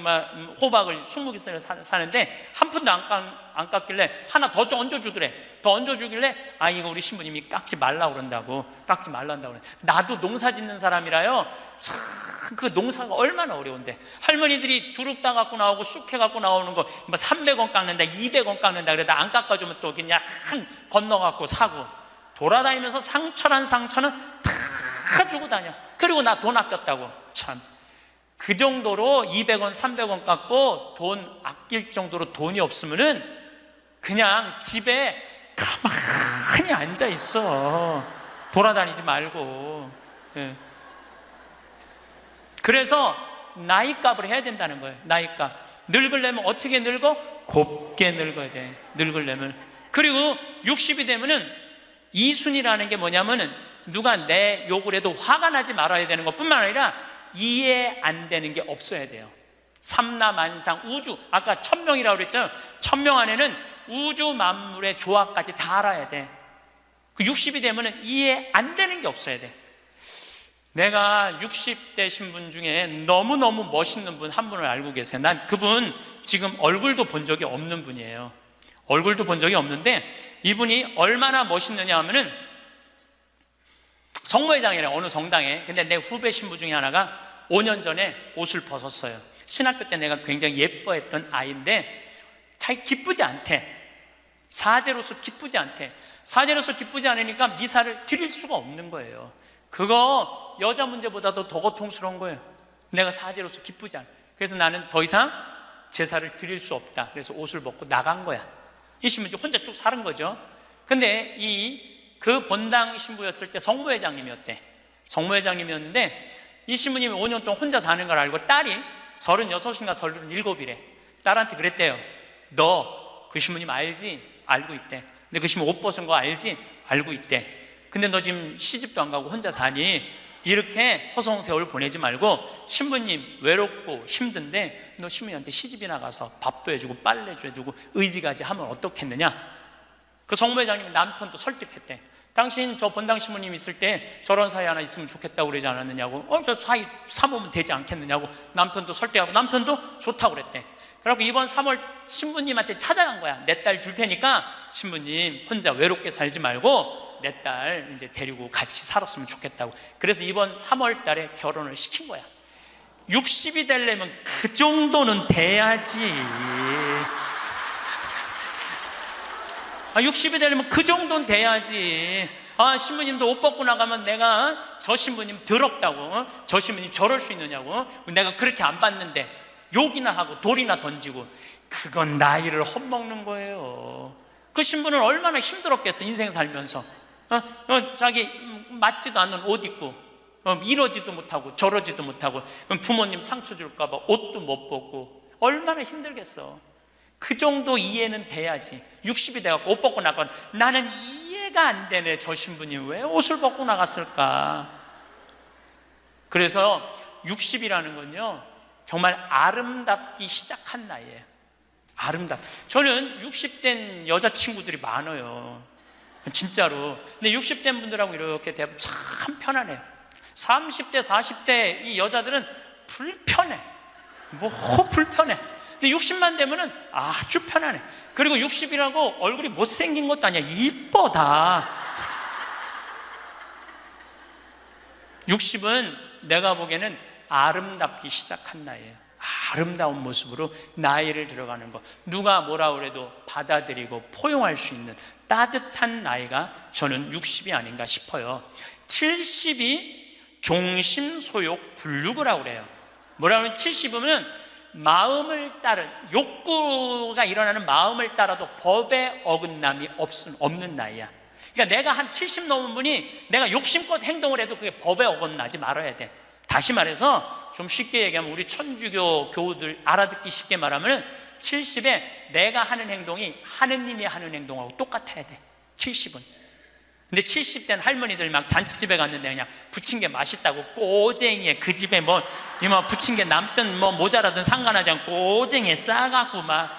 호박을 20개 사는데 한 푼도 안 깎길래 하나 더 얹어주더래. 더 얹어주길래 이거 우리 신부님이 깎지 말라고 그런다고, 깎지 말란다고 그래. 나도 농사 짓는 사람이라요, 참 그 농사가 얼마나 어려운데, 할머니들이 두릅 따 갖고 나오고 쑥해 갖고 나오는 거 300원 깎는다 200원 깎는다 그러다 안 깎아주면 또 그냥 건너 갖고 사고, 돌아다니면서 상처는 다 주고 다녀. 그리고 나 돈 아꼈다고. 참, 그 정도로 200원 300원 깎고 돈 아낄 정도로 돈이 없으면은 그냥 집에 가만히 앉아 있어. 돌아다니지 말고. 예. 그래서 나이값을 해야 된다는 거예요. 나이값. 늙으려면 어떻게 늙어? 곱게 늙어야 돼. 늙으려면. 그리고 60이 되면은 이순이라는 게 뭐냐면은 누가 내 욕을 해도 화가 나지 말아야 되는 것뿐만 아니라 이해 안 되는 게 없어야 돼요. 삼라만상 우주, 아까 1000명이라고 그랬죠. 1000명 안에는 우주 만물의 조화까지 다 알아야 돼. 그 60이 되면은 이해 안 되는 게 없어야 돼. 내가 60대 신분 중에 너무너무 멋있는 분 한 분을 알고 계세요. 난 그분 지금 얼굴도 본 적이 없는 분이에요. 얼굴도 본 적이 없는데 이분이 얼마나 멋있느냐 하면은 성모회장이래, 어느 성당에. 근데 내 후배 신부 중에 하나가 5년 전에 옷을 벗었어요. 신학교 때 내가 굉장히 예뻐했던 아이인데 자기 기쁘지 않대. 사제로서 기쁘지 않대. 사제로서 기쁘지 않으니까 미사를 드릴 수가 없는 거예요. 그거 여자 문제보다도 더 고통스러운 거예요. 내가 사제로서 기쁘지 않아. 그래서 나는 더 이상 제사를 드릴 수 없다. 그래서 옷을 벗고 나간 거야. 이 신부 혼자 쭉 사는 거죠. 근데 그 본당 신부였을 때 성모회장님이었대. 성모회장님이었는데 이 신부님이 5년 동안 혼자 사는 걸 알고 딸이 36인가 37이래. 딸한테 그랬대요. 너 그 신부님 알지? 알고 있대. 근데 그 신부 옷 벗은 거 알지? 알고 있대. 근데 너 지금 시집도 안 가고 혼자 사니 이렇게 허송세월 보내지 말고 신부님 외롭고 힘든데 너 신부님한테 시집이나 가서 밥도 해주고 빨래도 해주고 의지가지 하면 어떻겠느냐. 그 성모회장님이 남편도 설득했대. 당신 저 본당 신부님 있을 때 저런 사이 하나 있으면 좋겠다고 그러지 않았느냐고. 저 사이 사모면 되지 않겠느냐고 남편도 설득하고 남편도 좋다고 그랬대. 그래갖고 이번 3월 신부님한테 찾아간 거야. 내 딸 줄 테니까 신부님 혼자 외롭게 살지 말고 내 딸 이제 데리고 같이 살았으면 좋겠다고. 그래서 이번 3월 달에 결혼을 시킨 거야. 60이 되려면 그 정도는 돼야지. 60이 되려면 그 정도는 돼야지. 신부님도 옷 벗고 나가면 내가 저 신부님 더럽다고, 저 신부님 저럴 수 있느냐고, 내가 그렇게 안 봤는데 욕이나 하고 돌이나 던지고, 그건 나이를 헛먹는 거예요. 그 신부는 얼마나 힘들었겠어. 인생 살면서 자기 맞지도 않는 옷 입고 이러지도 못하고 저러지도 못하고 부모님 상처 줄까 봐 옷도 못 벗고 얼마나 힘들겠어. 그 정도 이해는 돼야지. 60이 돼갖고 옷 벗고 나가면 나는 이해가 안 되네. 저 신부님 왜 옷을 벗고 나갔을까. 그래서 60이라는 건요 정말 아름답기 시작한 나이예요. 저는 60된 여자친구들이 많아요. 진짜로. 근데 60된 분들하고 이렇게 대하면 참 편안해요. 30대 40대 이 여자들은 불편해. 불편해. 근데 60만 되면은 아주 편안해. 그리고 60이라고 얼굴이 못생긴 것도 아니야. 이뻐 다. 60은 내가 보기에는 아름답기 시작한 나이에요. 아름다운 모습으로 나이를 들어가는 것. 누가 뭐라 그래도 받아들이고 포용할 수 있는 따뜻한 나이가 저는 60이 아닌가 싶어요. 70이 종심소욕 불육이라고 그래요. 뭐라 그러면 70이면 마음을 따른, 욕구가 일어나는 마음을 따라도 법에 어긋남이 없는 나이야. 그러니까 내가 한 70 넘은 분이 내가 욕심껏 행동을 해도 그게 법에 어긋나지 말아야 돼. 다시 말해서 좀 쉽게 얘기하면 우리 천주교 교우들 알아듣기 쉽게 말하면 70에 내가 하는 행동이 하느님이 하는 행동하고 똑같아야 돼. 70은. 근데 70된 할머니들 막 잔치집에 갔는데 그냥 부친 게 맛있다고 꼬쟁이에 그 집에 이만 부친 게 남든 모자라든 상관하지 않고 꼬쟁이에 싸갖고 막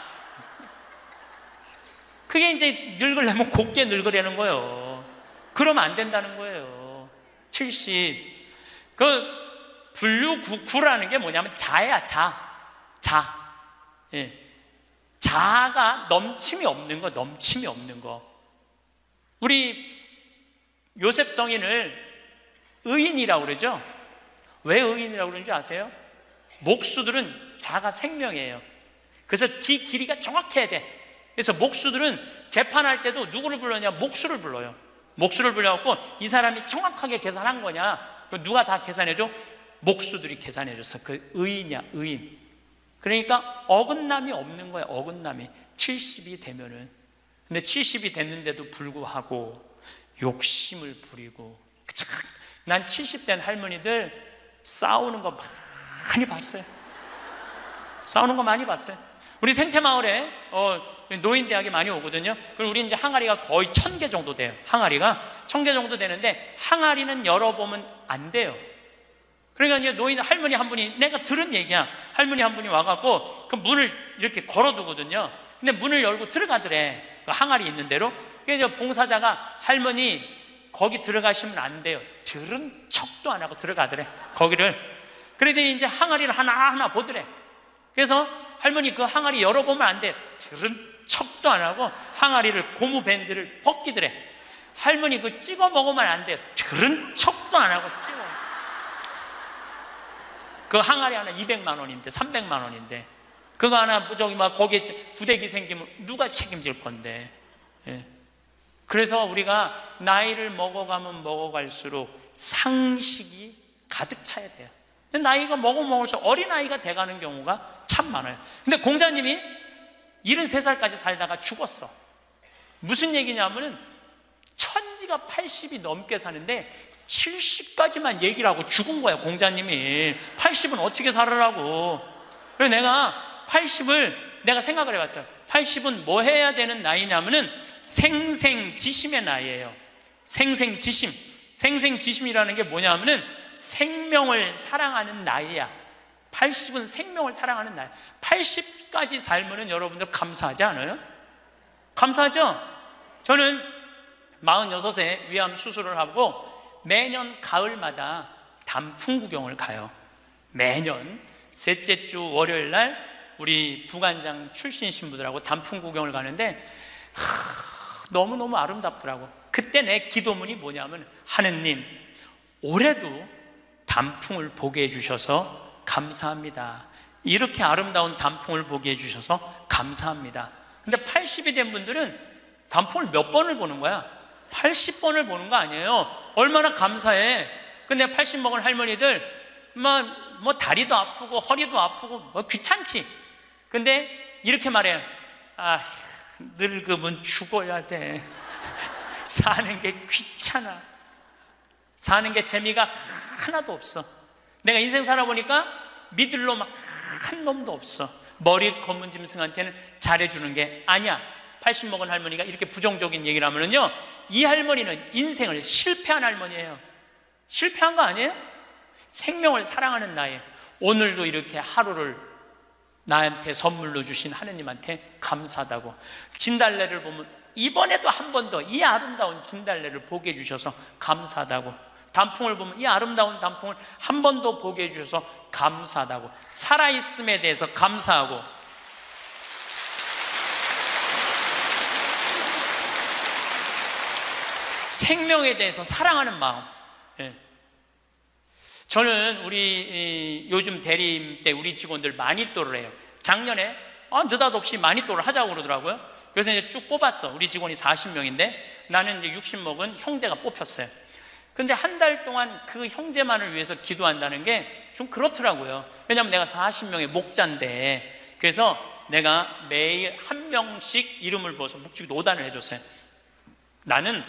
그게 이제 늙으려면 곱게 늙으려는 거예요. 그러면 안 된다는 거예요. 70. 불류구라는 게 뭐냐면 자야, 자. 예. 자가 넘침이 없는 거. 우리 요셉 성인을 의인이라고 그러죠. 왜 의인이라고 그러는지 아세요? 목수들은 자가 생명이에요. 그래서 길이가 정확해야 돼. 그래서 목수들은 재판할 때도 누구를 불러냐? 목수를 불러요. 목수를 불러갖고 이 사람이 정확하게 계산한 거냐? 누가 다 계산해줘? 목수들이 계산해줬어. 그 의인이야, 의인. 그러니까 어긋남이 없는 거야, 어긋남이. 70이 되면은. 근데 70이 됐는데도 불구하고 욕심을 부리고. 난 70된 할머니들 싸우는 거 많이 봤어요. 싸우는 거 많이 봤어요. 우리 생태마을에 노인대학이 많이 오거든요. 그리고 우리 이제 항아리가 거의 1000개 정도 돼요. 항아리가 1000개 정도 되는데 항아리는 열어보면 안 돼요. 그러니까 이제 노인 할머니 한 분이, 내가 들은 얘기야. 할머니 한 분이 와갖고 그 문을 이렇게 걸어두거든요. 근데 문을 열고 들어가더래. 그 항아리 있는 대로. 그래서 봉사자가 할머니 거기 들어가시면 안 돼요. 들은 척도 안 하고 들어가더래. 거기를. 그러더니 이제 항아리를 하나하나 보더래. 그래서 할머니 그 항아리 열어보면 안 돼. 들은 척도 안 하고 항아리를 고무밴드를 벗기더래. 할머니 그 찍어 먹으면 안 돼. 들은 척도 안 하고 찍어. 그 항아리 하나 200만 원인데 300만 원인데 그거 하나 저기 막 거기에 구데기 생기면 누가 책임질 건데. 예. 그래서 우리가 나이를 먹어가면 먹어갈수록 상식이 가득 차야 돼요. 나이가 먹을수록 어린아이가 돼가는 경우가 참 많아요. 근데 공자님이 73살까지 살다가 죽었어. 무슨 얘기냐면은 천지가 80이 넘게 사는데 70까지만 얘기를 하고 죽은 거야. 공자님이 80은 어떻게 살으라고. 그래서 내가 80을 내가 생각을 해봤어요. 80은 뭐 해야 되는 나이냐면은 생생지심의 나이예요. 생생지심. 생생지심이라는 게 뭐냐면은 생명을 사랑하는 나이야. 80은 생명을 사랑하는 나이. 80까지 살면은 여러분들 감사하지 않아요? 감사하죠? 저는 46세 위암 수술을 하고 매년 가을마다 단풍 구경을 가요. 매년 셋째 주 월요일 날 우리 부관장 출신 신부들하고 단풍 구경을 가는데 너무너무 아름답더라고. 그때 내 기도문이 뭐냐면 하느님 올해도 단풍을 보게 해주셔서 감사합니다. 이렇게 아름다운 단풍을 보게 해주셔서 감사합니다. 근데 80이 된 분들은 단풍을 몇 번을 보는 거야? 80번을 보는 거 아니에요. 얼마나 감사해. 근데 80 먹은 할머니들 뭐 다리도 아프고 허리도 아프고 뭐 귀찮지. 근데 이렇게 말해요. 아, 늙으면 죽어야 돼. 사는 게 귀찮아. 사는 게 재미가 하나도 없어. 내가 인생 살아보니까 믿을 놈 한 놈도 없어. 머리 검은 짐승한테는 잘해주는 게 아니야. 80 먹은 할머니가 이렇게 부정적인 얘기를 하면은요, 이 할머니는 인생을 실패한 할머니예요. 실패한 거 아니에요? 생명을 사랑하는 나이. 오늘도 이렇게 하루를 나한테 선물로 주신 하느님한테 감사하다고. 진달래를 보면 이번에도 한 번 더 이 아름다운 진달래를 보게 해주셔서 감사하다고. 단풍을 보면 이 아름다운 단풍을 한 번 더 보게 해주셔서 감사하다고. 살아있음에 대해서 감사하고. 생명에 대해서 사랑하는 마음. 예. 저는 우리 요즘 대리임 때 우리 직원들 마니또를 해요. 작년에 느닷없이 마니또를 하자고 그러더라고요. 그래서 이제 쭉 뽑았어. 우리 직원이 40명인데 나는 이제 60 먹은 형제가 뽑혔어요. 근데 한 달 동안 그 형제만을 위해서 기도한다는 게 좀 그렇더라고요. 왜냐하면 내가 40명의 목자인데. 그래서 내가 매일 한 명씩 이름을 부어서 묵주기도 5단을 해줬어요. 나는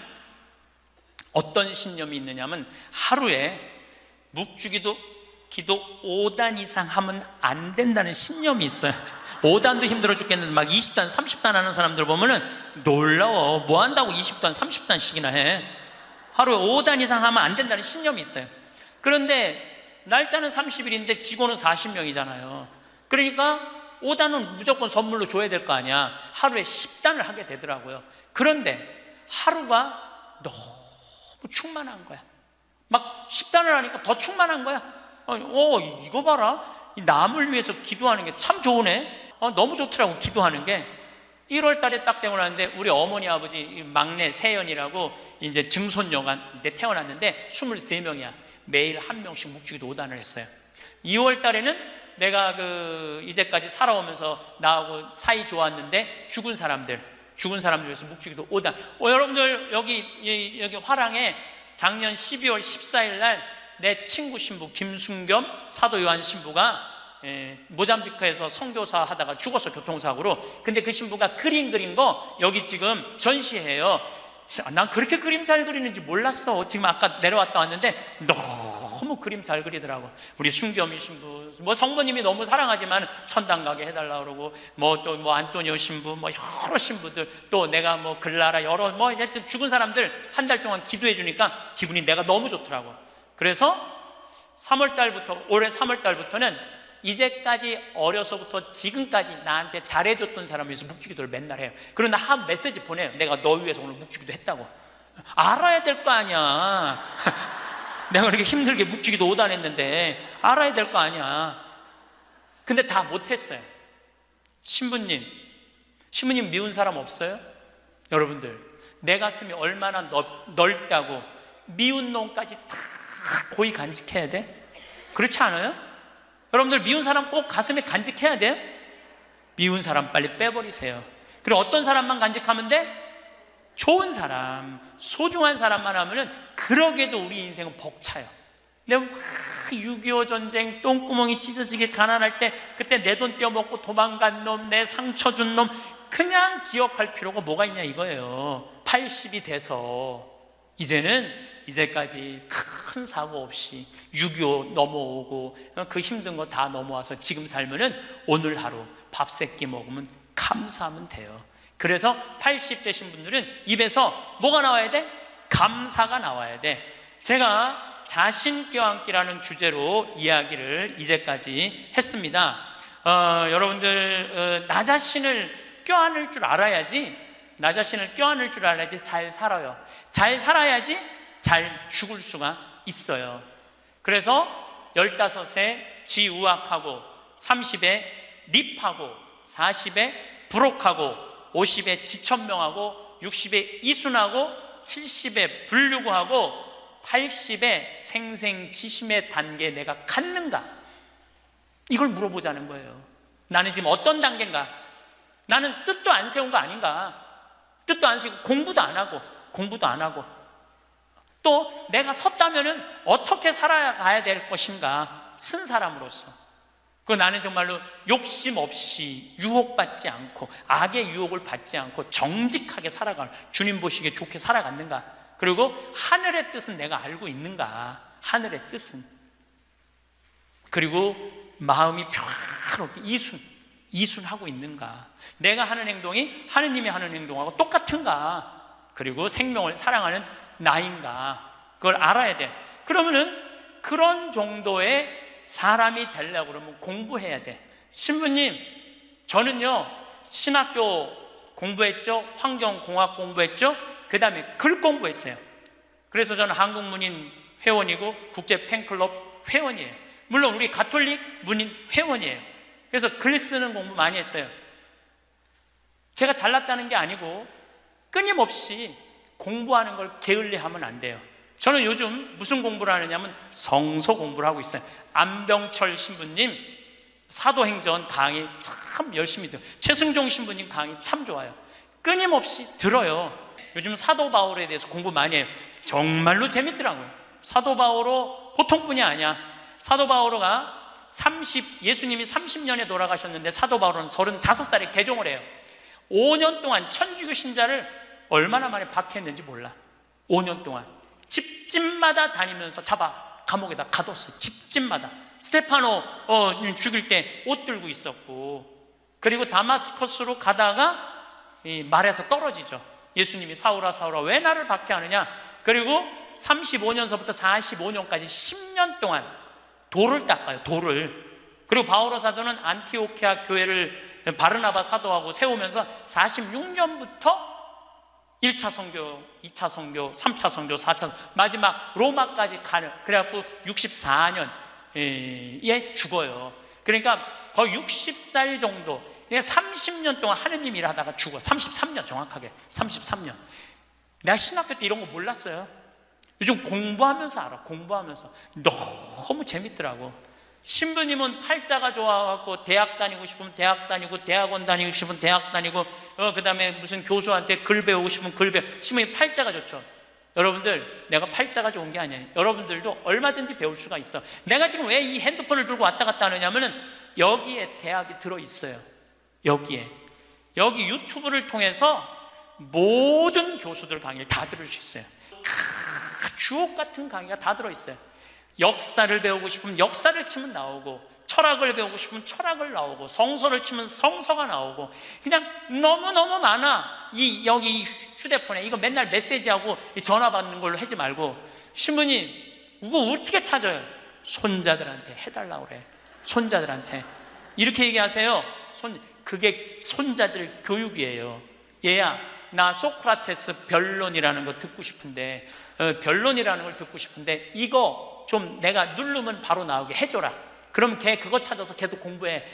어떤 신념이 있느냐면 하루에 묵주기도 기도 5단 이상 하면 안 된다는 신념이 있어요. 5단도 힘들어 죽겠는데 막 20단, 30단 하는 사람들 보면은 놀라워. 뭐 한다고 20단, 30단씩이나 해. 하루에 5단 이상 하면 안 된다는 신념이 있어요. 그런데 날짜는 30일인데 직원은 40명이잖아요. 그러니까 5단은 무조건 선물로 줘야 될 거 아니야. 하루에 10단을 하게 되더라고요. 그런데 하루가 너무 충만한 거야. 막 10단을 하니까 더 충만한 거야. 이거 봐라. 이 남을 위해서 기도하는 게 참 좋으네. 너무 좋더라고, 기도하는 게. 1월 달에 딱 태어났는데 우리 어머니 아버지 막내 세연이라고 이제 증손녀가 태어났는데 23명이야. 매일 한 명씩 묵주기도 5단을 했어요. 2월 달에는 내가 이제까지 살아오면서 나하고 사이 좋았는데 죽은 사람들 위해서 묵주기도 5단. 여러분들 여기 화랑에 작년 12월 14일 날 내 친구 신부 김순겸 사도 요한 신부가 모잠비크에서 선교사 하다가 죽었어, 교통사고로. 근데 그 신부가 그림 그린 거 여기 지금 전시해요. 난 그렇게 그림 잘 그리는지 몰랐어. 지금 아까 내려왔다 왔는데 너무 그림 잘 그리더라고. 우리 순겸이 신부, 성모님이 너무 사랑하지만 천당 가게 해달라 그러고, 또 안토니오 신부, 여러 신부들, 또 내가 글라라, 여러 하여튼 죽은 사람들 한 달 동안 기도해 주니까 기분이 내가 너무 좋더라고. 그래서 올해 3월 달부터는 이제까지 어려서부터 지금까지 나한테 잘해줬던 사람 위해서 묵주기도를 맨날 해요. 그러나 한 메시지 보내요. 내가 너 위해서 오늘 묵주기도 했다고. 알아야 될 거 아니야. 내가 그렇게 힘들게 묵주기도 5단 했는데 알아야 될 거 아니야. 근데 다 못했어요. 신부님 미운 사람 없어요? 여러분들, 내 가슴이 얼마나 넓다고 미운 놈까지 다 고이 간직해야 돼? 그렇지 않아요? 여러분들, 미운 사람 꼭 가슴에 간직해야 돼요? 미운 사람 빨리 빼버리세요. 그리고 어떤 사람만 간직하면 돼? 좋은 사람, 소중한 사람만 하면은 그러게도 우리 인생은 벅차요. 내가 6.25 전쟁 똥구멍이 찢어지게 가난할 때 그때 내 돈 떼어먹고 도망간 놈, 내 상처 준 놈 그냥 기억할 필요가 뭐가 있냐 이거예요. 80이 돼서 이제까지 큰 사고 없이 6.25 넘어오고 그 힘든 거 다 넘어와서 지금 살면은 오늘 하루 밥 3끼 먹으면 감사하면 돼요. 그래서 80 되신 분들은 입에서 뭐가 나와야 돼? 감사가 나와야 돼. 제가 자신 껴안기라는 주제로 이야기를 이제까지 했습니다. 여러분들, 나 자신을 껴안을 줄 알아야지, 잘 살아요. 잘 살아야지 잘 죽을 수가 있어요. 그래서 15에 지우학하고, 30에 립하고, 40에 부록하고, 50에 지천명하고, 60에 이순하고, 70에 불류구하고, 80에 생생지심의 단계에 내가 갔는가? 이걸 물어보자는 거예요. 나는 지금 어떤 단계인가? 나는 뜻도 안 세운 거 아닌가? 뜻도 안 세우고 공부도 안 하고 또 내가 섰다면은 어떻게 살아가야 될 것인가? 쓴 사람으로서. 그 나는 정말로 욕심 없이 유혹받지 않고 악의 유혹을 받지 않고 정직하게 살아가는, 주님 보시기에 좋게 살아갔는가? 그리고 하늘의 뜻은 내가 알고 있는가? 하늘의 뜻은. 그리고 마음이 평화롭게 이순하고 있는가? 내가 하는 행동이 하느님이 하는 행동하고 똑같은가? 그리고 생명을 사랑하는 나인가? 그걸 알아야 돼. 그러면은 그런 정도의 사람이 되려고 그러면 공부해야 돼. 신부님, 저는요 신학교 공부했죠, 환경공학 공부했죠, 그 다음에 글 공부했어요. 그래서 저는 한국문인 회원이고 국제 팬클럽 회원이에요. 물론 우리 가톨릭 문인 회원이에요. 그래서 글 쓰는 공부 많이 했어요. 제가 잘났다는 게 아니고 끊임없이 공부하는 걸 게을리하면 안 돼요. 저는 요즘 무슨 공부를 하느냐면 성서 공부를 하고 있어요. 안병철 신부님 사도행전 강의 참 열심히 들어요. 최승종 신부님 강의 참 좋아요. 끊임없이 들어요. 요즘 사도 바울에 대해서 공부 많이 해요. 정말로 재밌더라고요. 사도 바오로 보통뿐이 아니야. 사도 바오로가 예수님이 30년에 돌아가셨는데 사도 바오로는 35살에 개종을 해요. 5년 동안 천주교 신자를 얼마나 많이 박해했는지 몰라. 5년 동안 집집마다 다니면서 잡아 감옥에다 가뒀어요. 집집마다. 스테파노 죽일 때 옷 들고 있었고, 그리고 다마스커스로 가다가 말에서 떨어지죠. 예수님이 사울아 사울아 왜 나를 박해하느냐. 그리고 35년서부터 45년까지 10년 동안 돌을 닦아요. 돌을. 그리고 바오로 사도는 안티오키아 교회를 바르나바 사도하고 세우면서 46년부터 1차 선교, 2차 선교, 3차 선교, 4차 선교, 마지막 로마까지 가는, 그래갖고 64년에 죽어요. 그러니까 거의 60살 정도, 내가 30년 동안 하느님 일하다가 죽어. 33년 정확하게 33년. 내가 신학교 때 이런 거 몰랐어요. 요즘 공부하면서 알아. 공부하면서 너무 재밌더라고. 신부님은 팔자가 좋아갖고 대학 다니고 싶으면 대학 다니고, 대학원 다니고 싶으면 대학 다니고, 그 다음에 무슨 교수한테 글 배우고 싶으면 글 배우고. 신부님 팔자가 좋죠. 여러분들, 내가 팔자가 좋은 게 아니에요. 여러분들도 얼마든지 배울 수가 있어. 내가 지금 왜 이 핸드폰을 들고 왔다 갔다 하느냐면은 여기에 대학이 들어있어요. 여기에. 여기 유튜브를 통해서 모든 교수들 강의를 다 들을 수 있어요. 주옥 같은 강의가 다 들어있어요. 역사를 배우고 싶으면 역사를 치면 나오고, 철학을 배우고 싶으면 철학을 나오고, 성서를 치면 성서가 나오고, 그냥 너무너무 많아. 여기 휴대폰에 이거 맨날 메시지하고 전화 받는 걸로 하지 말고, 신부님 이거 어떻게 찾아요? 손자들한테 해달라고 그래. 손자들한테 이렇게 얘기하세요. 그게 손자들 교육이에요. 얘야, 나 소크라테스 변론이라는 거 듣고 싶은데, 변론이라는 걸 듣고 싶은데 이거 좀 내가 누르면 바로 나오게 해줘라. 그럼 걔 그거 찾아서 걔도 공부해.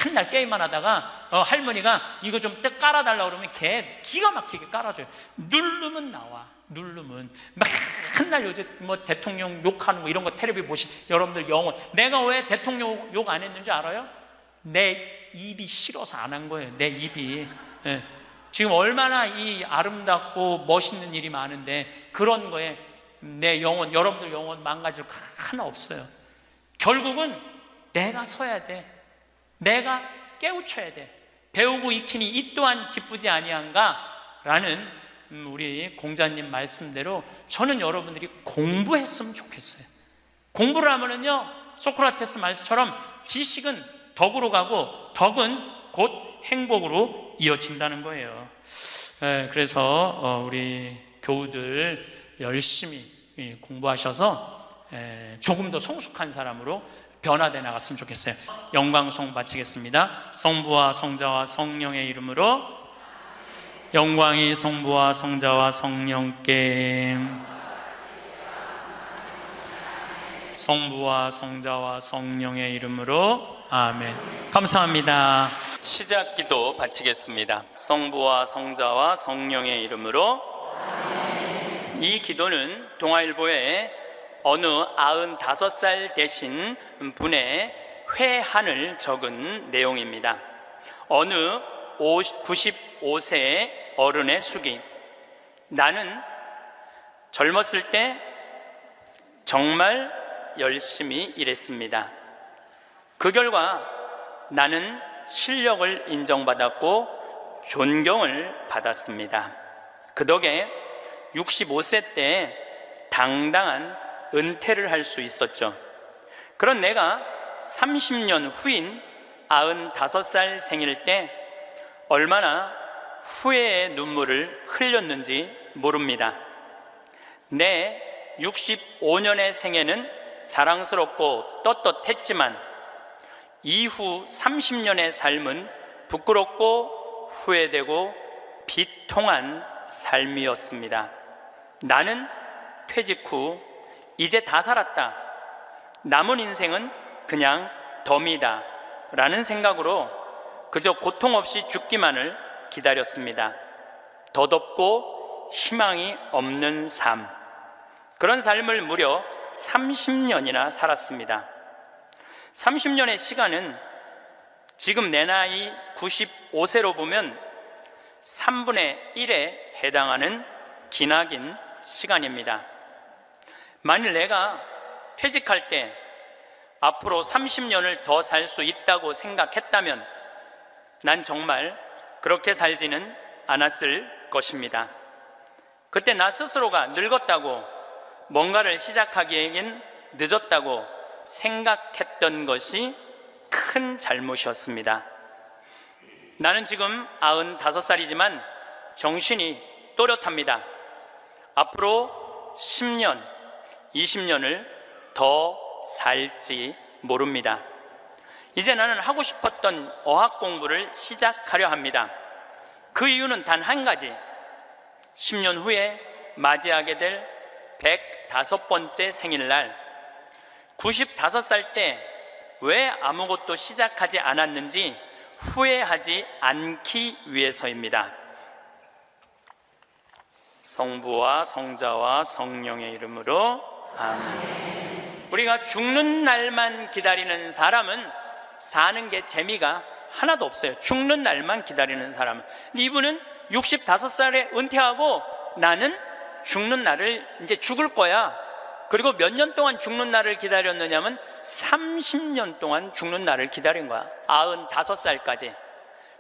맨날 게임만 하다가 할머니가 이거 좀 깔아달라고 그러면 걔 기가 막히게 깔아줘요. 누르면 나와. 누르면. 맨날 요새 뭐 대통령 욕하는 거 이런 거 텔레비 여러분들 영혼. 내가 왜 대통령 욕 안 했는지 알아요? 내 입이 싫어서 안 한 거예요. 내 입이. 예. 지금 얼마나 이 아름답고 멋있는 일이 많은데 그런 거에 내 영혼, 여러분들 영혼 망가질 거 하나 없어요. 결국은 내가 서야 돼. 내가 깨우쳐야 돼. 배우고 익히니 이 또한 기쁘지 아니한가? 라는 우리 공자님 말씀대로 저는 여러분들이 공부했으면 좋겠어요. 공부를 하면은요, 소크라테스 말씀처럼 지식은 덕으로 가고 덕은 곧 행복으로 이어진다는 거예요. 그래서 우리 교우들 열심히 공부하셔서 조금 더 성숙한 사람으로 변화돼 나갔으면 좋겠어요. 영광송 바치겠습니다. 성부와 성자와 성령의 이름으로. 영광이 성부와 성자와 성령께. 성부와 성자와 성령의 이름으로. 아멘. 감사합니다. 시작 기도 바치겠습니다. 성부와 성자와 성령의 이름으로. 이 기도는 동아일보에 어느 95살 되신 분의 회한을 적은 내용입니다. 어느 95세의 어른의 수기. 나는 젊었을 때 정말 열심히 일했습니다. 그 결과 나는 실력을 인정받았고 존경을 받았습니다. 그 덕에 65세 때 당당한 은퇴를 할 수 있었죠. 그런 내가 30년 후인 95살 생일 때 얼마나 후회의 눈물을 흘렸는지 모릅니다. 내 65년의 생애는 자랑스럽고 떳떳했지만 이후 30년의 삶은 부끄럽고 후회되고 비통한 삶이었습니다. 나는 퇴직 후 이제 다 살았다. 남은 인생은 그냥 덤이다 라는 생각으로 그저 고통 없이 죽기만을 기다렸습니다. 덧없고 희망이 없는 삶. 그런 삶을 무려 30년이나 살았습니다. 30년의 시간은 지금 내 나이 95세로 보면 3분의 1에 해당하는 기나긴 시간입니다. 만일 내가 퇴직할 때 앞으로 30년을 더 살 수 있다고 생각했다면 난 정말 그렇게 살지는 않았을 것입니다. 그때 나 스스로가 늙었다고, 뭔가를 시작하기에는 늦었다고 생각했던 것이 큰 잘못이었습니다. 나는 지금 95살이지만 정신이 또렷합니다. 앞으로 10년, 20년을 더 살지 모릅니다. 이제 나는 하고 싶었던 어학 공부를 시작하려 합니다. 그 이유는 단 한 가지. 10년 후에 맞이하게 될 105번째 생일날 95살 때 왜 아무것도 시작하지 않았는지 후회하지 않기 위해서입니다. 성부와 성자와 성령의 이름으로 아멘. 우리가 죽는 날만 기다리는 사람은 사는 게 재미가 하나도 없어요. 죽는 날만 기다리는 사람은. 근데 이분은 65살에 은퇴하고 나는 죽는 날을 이제 죽을 거야. 그리고 몇 년 동안 죽는 날을 기다렸느냐면 30년 동안 죽는 날을 기다린 거야. 95살까지.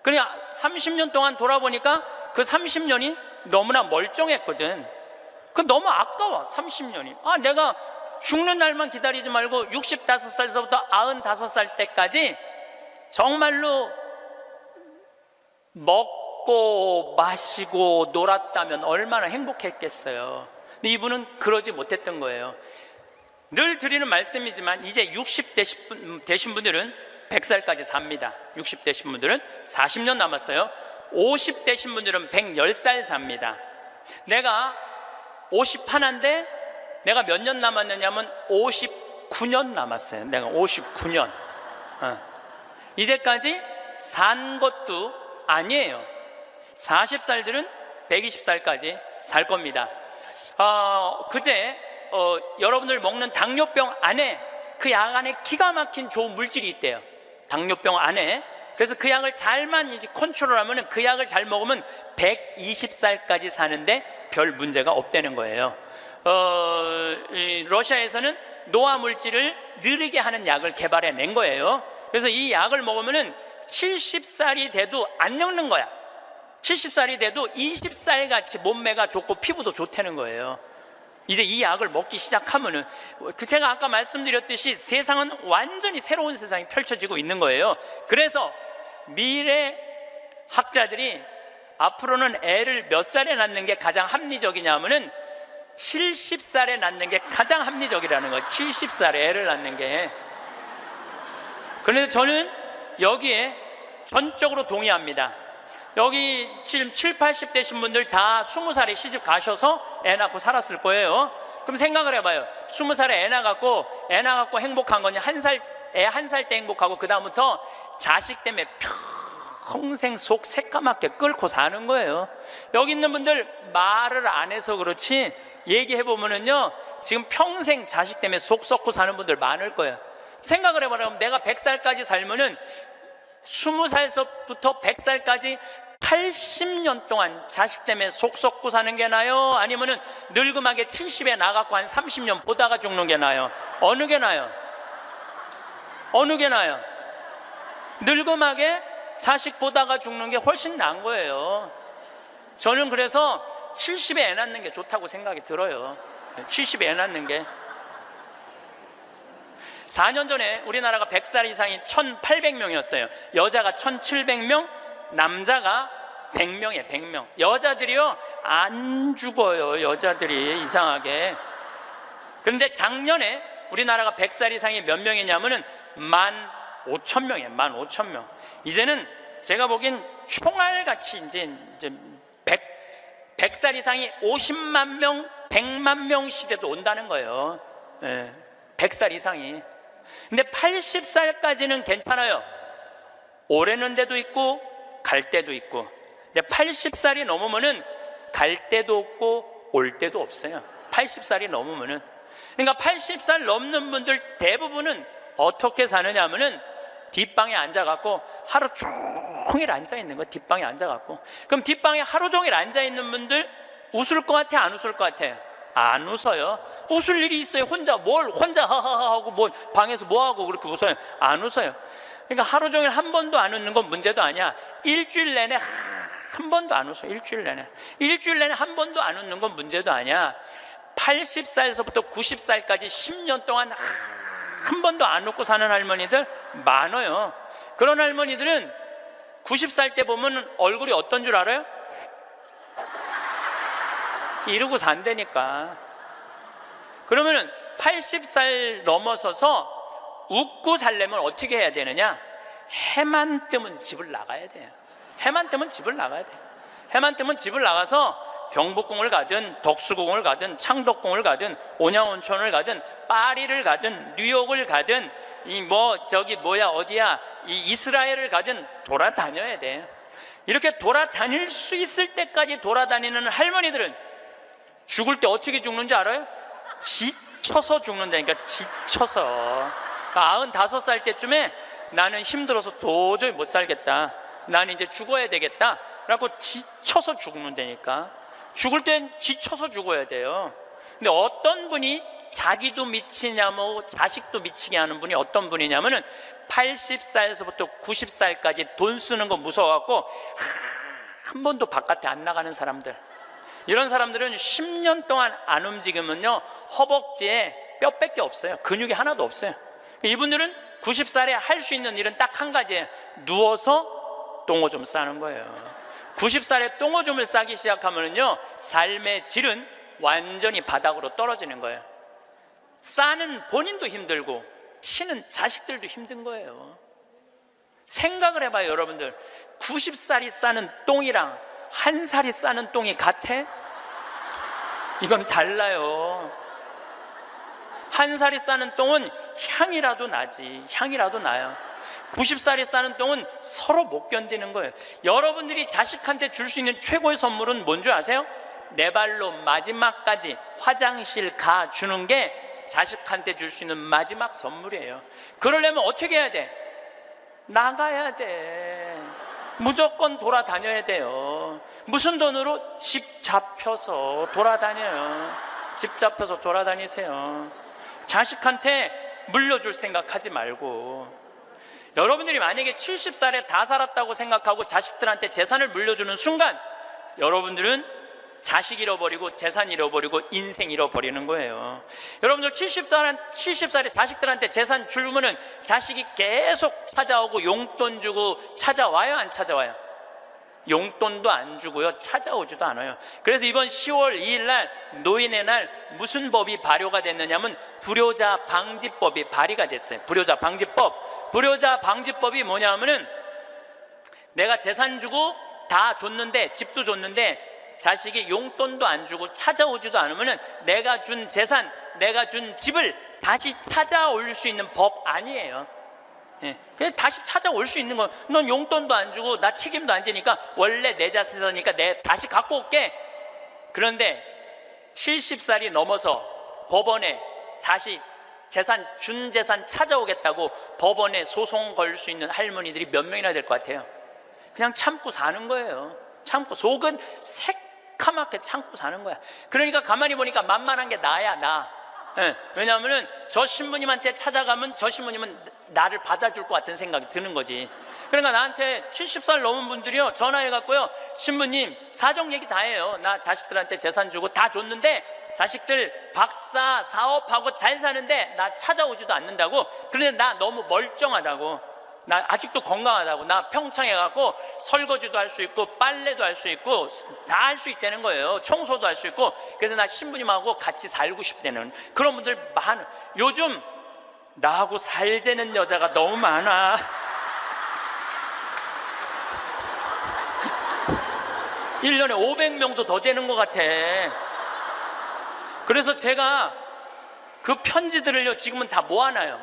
그러니까 30년 동안 돌아보니까 그 30년이 너무나 멀쩡했거든. 그 너무 아까워. 30년이. 내가 죽는 날만 기다리지 말고 65살서부터 95살 때까지 정말로 먹고 마시고 놀았다면 얼마나 행복했겠어요. 근데 이분은 그러지 못했던 거예요. 늘 드리는 말씀이지만 이제 60 되신 분들은 100살까지 삽니다. 60 되신 분들은 40년 남았어요. 50 되신 분들은 110살 삽니다. 내가 51인데 내가 몇 년 남았느냐면 59년 남았어요. 내가 59년. 이제까지 산 것도 아니에요. 40살들은 120살까지 살 겁니다. 그제 여러분들 먹는 당뇨병 안에 그 약 안에 기가 막힌 좋은 물질이 있대요. 당뇨병 안에. 그래서 그 약을 잘만 이제 컨트롤하면 그 약을 잘 먹으면 120살까지 사는데 별 문제가 없다는 거예요. 러시아에서는 노화 물질을 느리게 하는 약을 개발해낸 거예요. 그래서 이 약을 먹으면은 70살이 돼도 안 늙는 거야. 70살이 돼도 20살 같이 몸매가 좋고 피부도 좋다는 거예요. 이제 이 약을 먹기 시작하면은 제가 아까 말씀드렸듯이 세상은 완전히 새로운 세상이 펼쳐지고 있는 거예요. 그래서 미래 학자들이 앞으로는 애를 몇 살에 낳는 게 가장 합리적이냐면은 70살에 낳는 게 가장 합리적이라는 거예요. 70살에 애를 낳는 게. 그런데 저는 여기에 전적으로 동의합니다. 여기 지금 7, 80 되신 분들 다 20살에 시집 가셔서 애 낳고 살았을 거예요. 그럼 생각을 해봐요. 20살에 애 낳고 행복한 거냐? 애 한 살 때 행복하고 그 다음부터 자식 때문에 평생 속 새까맣게 끓고 사는 거예요. 여기 있는 분들 말을 안 해서 그렇지 얘기해보면은요, 지금 평생 자식 때문에 속 썩고 사는 분들 많을 거예요. 생각을 해봐요. 내가 100살까지 살면은 20살부터 100살까지 80년 동안 자식 때문에 속 썩고 사는 게 나아요? 아니면은 늙음하게 70에 나가고 한 30년 보다가 죽는 게 나아요? 어느 게 나아요? 어느 게 나아요? 늙음하게 자식 보다가 죽는 게 훨씬 나은 거예요. 저는 그래서 70에 애 낳는 게 좋다고 생각이 들어요. 70에 애 낳는 게. 4년 전에 우리나라가 100살 이상이 1,800명이었어요. 여자가 1,700명, 남자가 100명이에요. 100명. 여자들이요 안 죽어요. 여자들이 이상하게. 그런데 작년에 우리나라가 100살 이상이 몇 명이냐면은 15,000명이에요. 15,000명. 이제는 제가 보기엔 총알같이 이제 100살 이상이 50만 명, 100만 명 시대도 온다는 거예요. 100살 이상이. 근데 80살까지는 괜찮아요. 오래는 데도 있고 갈 때도 있고. 근데 80살이 넘으면은 갈 때도 없고 올 때도 없어요. 80살이 넘으면은. 그러니까 80살 넘는 분들 대부분은 어떻게 사느냐 하면은 뒷방에 앉아갖고 하루 종일 앉아있는 거. 뒷방에 앉아갖고. 그럼 뒷방에 하루 종일 앉아있는 분들 웃을 것 같아? 안 웃을 것 같아요? 안 웃어요. 웃을 일이 있어요? 혼자 하하하 하고 뭐 방에서 뭐 하고 그렇게 웃어요? 안 웃어요. 그러니까 하루 종일 한 번도 안 웃는 건 문제도 아니야. 일주일 내내 한 번도 안 웃어. 일주일 내내 한 번도 안 웃는 건 문제도 아니야. 80살에서부터 90살까지 10년 동안 한 번도 안 웃고 사는 할머니들 많아요. 그런 할머니들은 90살 때 보면 얼굴이 어떤 줄 알아요? 이러고 산다니까. 그러면은 80살 넘어서서 웃고 살려면 어떻게 해야 되느냐? 해만 뜨면 집을 나가야 돼요. 해만 뜨면 집을 나가야 돼요. 해만 뜨면 집을 나가서 경복궁을 가든 덕수궁을 가든 창덕궁을 가든 온양온천을 가든 파리를 가든 뉴욕을 가든 어디야 이 이스라엘을 가든 돌아다녀야 돼. 이렇게 돌아다닐 수 있을 때까지 돌아다니는 할머니들은 죽을 때 어떻게 죽는지 알아요? 지쳐서 죽는다니까. 지쳐서. 95살 때쯤에 나는 힘들어서 도저히 못 살겠다, 나는 이제 죽어야 되겠다 라고 지쳐서 죽는다니까. 죽을 땐 지쳐서 죽어야 돼요. 근데 어떤 분이 자기도 미치냐면 자식도 미치게 하는 분이 어떤 분이냐면은 80살에서부터 90살까지 돈 쓰는 거 무서워갖고 한 번도 바깥에 안 나가는 사람들. 이런 사람들은 10년 동안 안 움직이면요 허벅지에 뼈밖에 없어요. 근육이 하나도 없어요. 이분들은 90살에 할 수 있는 일은 딱 한 가지예요. 누워서 똥오줌 싸는 거예요. 90살에 똥오줌을 싸기 시작하면요 삶의 질은 완전히 바닥으로 떨어지는 거예요. 싸는 본인도 힘들고 치는 자식들도 힘든 거예요. 생각을 해봐요. 여러분들, 90살이 싸는 똥이랑 1살이 싸는 똥이 같아? 이건 달라요. 1살이 싸는 똥은 향이라도 나지. 향이라도 나요. 90살이 싸는 똥은 서로 못 견디는 거예요. 여러분들이 자식한테 줄 수 있는 최고의 선물은 뭔 줄 아세요? 내 발로 마지막까지 화장실 가 주는 게 자식한테 줄 수 있는 마지막 선물이에요. 그러려면 어떻게 해야 돼? 나가야 돼. 무조건 돌아다녀야 돼요. 무슨 돈으로? 집 잡혀서 돌아다녀요. 집 잡혀서 돌아다니세요. 자식한테 물려줄 생각하지 말고. 여러분들이 만약에 70살에 다 살았다고 생각하고 자식들한테 재산을 물려주는 순간 여러분들은 자식 잃어버리고 재산 잃어버리고 인생 잃어버리는 거예요. 여러분들 70살에 자식들한테 재산 주면은 자식이 계속 찾아오고 용돈 주고 찾아와요, 안 찾아와요? 용돈도 안 주고요, 찾아오지도 않아요. 그래서 이번 10월 2일 날 노인의 날 무슨 법이 발효가 됐느냐면 불효자 방지법이 발의가 됐어요. 불효자 방지법. 불효자 방지법이 뭐냐면은 내가 재산 주고 다 줬는데, 집도 줬는데 자식이 용돈도 안 주고 찾아오지도 않으면은 내가 준 재산, 내가 준 집을 다시 찾아올 수 있는 법 아니에요. 예, 그냥 다시 찾아올 수 있는 거. 넌 용돈도 안 주고 나 책임도 안 지니까 원래 내 자산이니까 내 다시 갖고 올게. 그런데 70살이 넘어서 법원에 다시 준 재산 찾아오겠다고 법원에 소송 걸 수 있는 할머니들이 몇 명이나 될 것 같아요? 그냥 참고 사는 거예요. 참고, 속은 새카맣게 참고 사는 거야. 그러니까 가만히 보니까 만만한 게 나야, 나. 예, 왜냐하면 저 신부님한테 찾아가면 저 신부님은 나를 받아줄 것 같은 생각이 드는 거지. 그러니까 나한테 70살 넘은 분들이요 전화해갖고요, 신부님 사정 얘기 다 해요. 나 자식들한테 재산 주고 다 줬는데 자식들 박사 사업하고 잘 사는데 나 찾아오지도 않는다고. 그런데 나 너무 멀쩡하다고, 나 아직도 건강하다고, 나 평창에 가고 설거지도 할 수 있고 빨래도 할 수 있고 다 할 수 있다는 거예요. 청소도 할 수 있고. 그래서 나 신부님하고 같이 살고 싶다는 그런 분들 많아. 요즘 나하고 살자는 여자가 너무 많아. 일년에 500명도 더 되는 것 같아. 그래서 제가 그 편지들을요 지금은 다 모아놔요.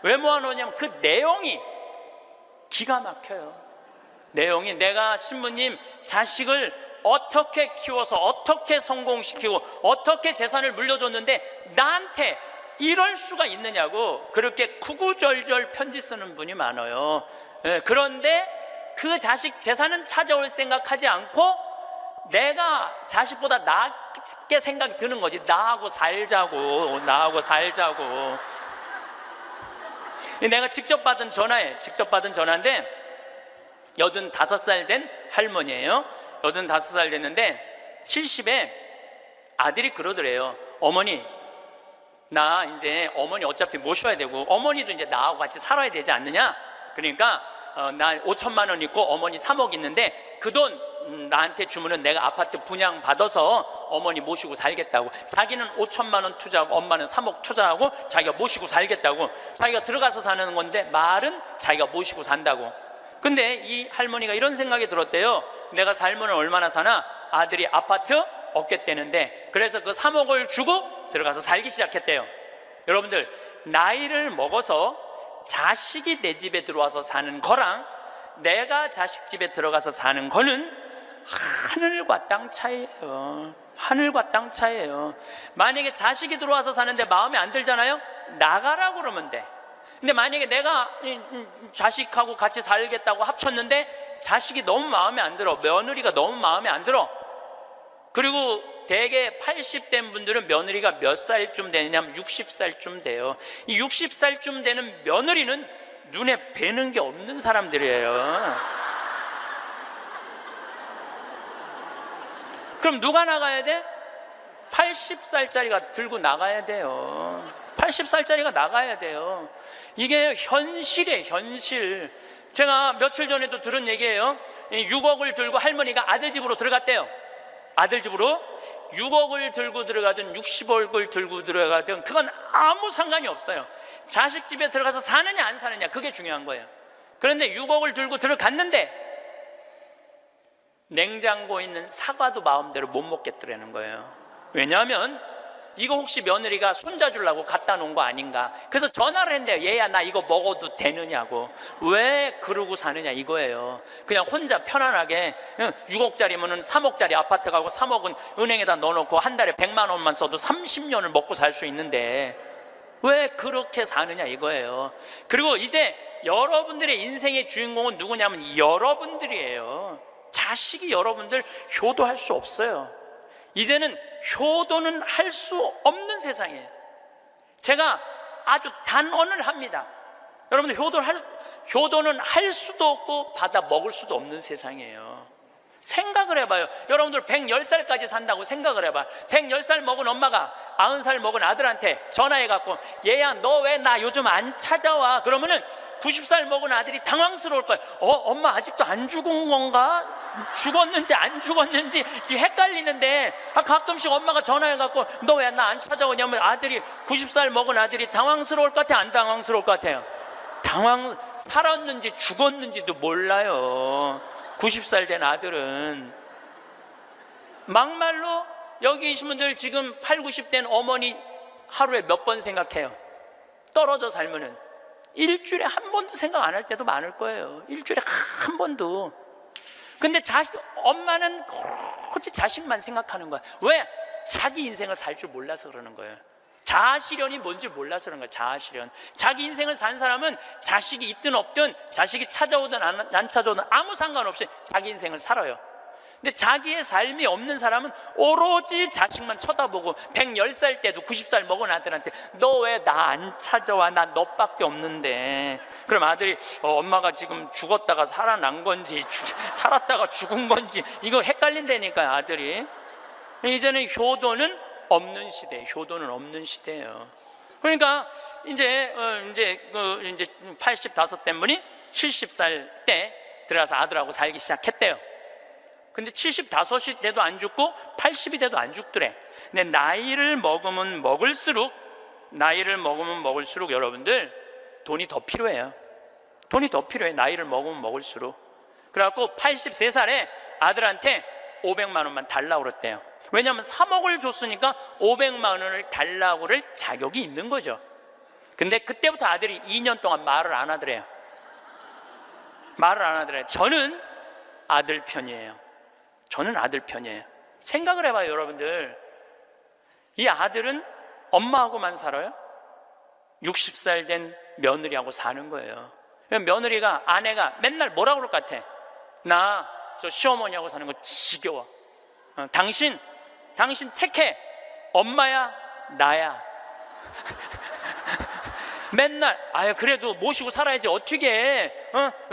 왜 모아놓냐면 그 내용이 기가 막혀요. 내용이, 내가 신부님 자식을 어떻게 키워서 어떻게 성공시키고 어떻게 재산을 물려줬는데 나한테 이럴 수가 있느냐고 그렇게 구구절절 편지 쓰는 분이 많아요. 그런데 그 자식 재산은 찾아올 생각하지 않고 내가 자식보다 낫게 생각이 드는 거지. 나하고 살자고. 내가 직접 받은 전화인데 85살 된 할머니예요. 85살 됐는데 70에 아들이 그러더래요. 어머니, 나 이제 어머니 어차피 모셔야 되고 어머니도 이제 나하고 같이 살아야 되지 않느냐. 그러니까 나 5천만 원 있고 어머니 3억 있는데 그 돈 나한테 주면은 내가 아파트 분양 받아서 어머니 모시고 살겠다고. 자기는 5천만 원 투자하고 엄마는 3억 투자하고 자기가 모시고 살겠다고. 자기가 들어가서 사는 건데 말은 자기가 모시고 산다고. 근데 이 할머니가 이런 생각이 들었대요. 내가 살면 얼마나 사나? 아들이 아파트 얻겠다는데, 그래서 그 3억을 주고 들어가서 살기 시작했대요. 여러분들, 나이를 먹어서 자식이 내 집에 들어와서 사는 거랑 내가 자식 집에 들어가서 사는 거는 하늘과 땅 차이예요. 하늘과 땅 차이예요. 만약에 자식이 들어와서 사는데 마음에 안 들잖아요? 나가라고 그러면 돼. 근데 만약에 내가 자식하고 같이 살겠다고 합쳤는데 자식이 너무 마음에 안 들어, 며느리가 너무 마음에 안 들어, 그리고 대개 80된 분들은 며느리가 몇 살쯤 되냐면 60살쯤 돼요. 이 60살쯤 되는 며느리는 눈에 뵈는 게 없는 사람들이에요. 그럼 누가 나가야 돼? 80살짜리가 들고 나가야 돼요. 80살짜리가 나가야 돼요. 이게 현실이에요, 현실. 제가 며칠 전에도 들은 얘기예요. 6억을 들고 할머니가 아들 집으로 들어갔대요. 아들 집으로 6억을 들고 들어가든 60억을 들고 들어가든 그건 아무 상관이 없어요. 자식 집에 들어가서 사느냐 안 사느냐, 그게 중요한 거예요. 그런데 6억을 들고 들어갔는데 냉장고에 있는 사과도 마음대로 못 먹겠더라는 거예요. 왜냐하면 이거 혹시 며느리가 손자 주려고 갖다 놓은 거 아닌가. 그래서 전화를 했는데요. 얘야, 나 이거 먹어도 되느냐고. 왜 그러고 사느냐 이거예요. 그냥 혼자 편안하게 6억짜리면 3억짜리 아파트 가고 3억은 은행에다 넣어놓고 한 달에 100만 원만 써도 30년을 먹고 살 수 있는데 왜 그렇게 사느냐 이거예요. 그리고 이제 여러분들의 인생의 주인공은 누구냐면 여러분들이에요. 자식이 여러분들 효도할 수 없어요. 이제는 효도는 할 수 없는 세상이에요. 제가 아주 단언을 합니다. 여러분들 효도는 할 수도 없고 받아 먹을 수도 없는 세상이에요. 생각을 해봐요. 여러분들 110살까지 산다고 생각을 해봐요. 110살 먹은 엄마가 90살 먹은 아들한테 전화해갖고 얘야, 너 왜 나 요즘 안 찾아와? 그러면은 90살 먹은 아들이 당황스러울 거예요. 엄마 아직도 안 죽은 건가? 죽었는지 안 죽었는지 헷갈리는데, 가끔씩 엄마가 전화해갖고 너 왜 나 안 찾아오냐면 아들이 90살 먹은 아들이 당황스러울 것 같아요, 안 당황스러울 것 같아요? 살았는지 죽었는지도 몰라요. 90살 된 아들은. 막말로 여기 계신 분들 지금 8, 90 된 어머니 하루에 몇 번 생각해요? 떨어져 살면은 일주일에 한 번도 생각 안 할 때도 많을 거예요. 일주일에 한 번도. 근데 엄마는 오로지 자식만 생각하는 거야. 왜? 자기 인생을 살 줄 몰라서 그러는 거예요. 자아실현이 뭔지 몰라서 그런 거예요. 자아실현. 자기 인생을 산 사람은 자식이 있든 없든, 자식이 찾아오든 안 찾아오든 아무 상관없이 자기 인생을 살아요. 근데 자기의 삶이 없는 사람은 오로지 자식만 쳐다보고 110살 때도 90살 먹은 아들한테 너 왜 나 안 찾아와? 나 너밖에 없는데. 그럼 아들이 엄마가 지금 죽었다가 살아난 건지 살았다가 죽은 건지 이거 헷갈린다니까요, 아들이. 이제는 효도는 없는 시대, 효도는 없는 시대예요. 그러니까 이제 85 된 분이 70살 때 들어가서 아들하고 살기 시작했대요. 근데 75이 돼도 안 죽고 80이 돼도 안 죽더래. 근데 나이를 먹으면 먹을수록 여러분들 돈이 더 필요해요. 돈이 더 필요해. 나이를 먹으면 먹을수록. 그래갖고 83살에 아들한테 500만 원만 달라고 그랬대요. 왜냐하면 3억을 줬으니까 500만 원을 달라고 그럴 자격이 있는 거죠. 근데 그때부터 아들이 2년 동안 말을 안 하더래요. 말을 안 하더래요. 저는 아들 편이에요. 생각을 해봐요, 여러분들. 이 아들은 엄마하고만 살아요? 60살 된 며느리하고 사는 거예요. 며느리가, 아내가 맨날 뭐라고 그럴 것 같아? 나 저 시어머니하고 사는 거 지겨워. 당신 택해. 엄마야, 나야. 맨날 그래도 모시고 살아야지 어떻게 해?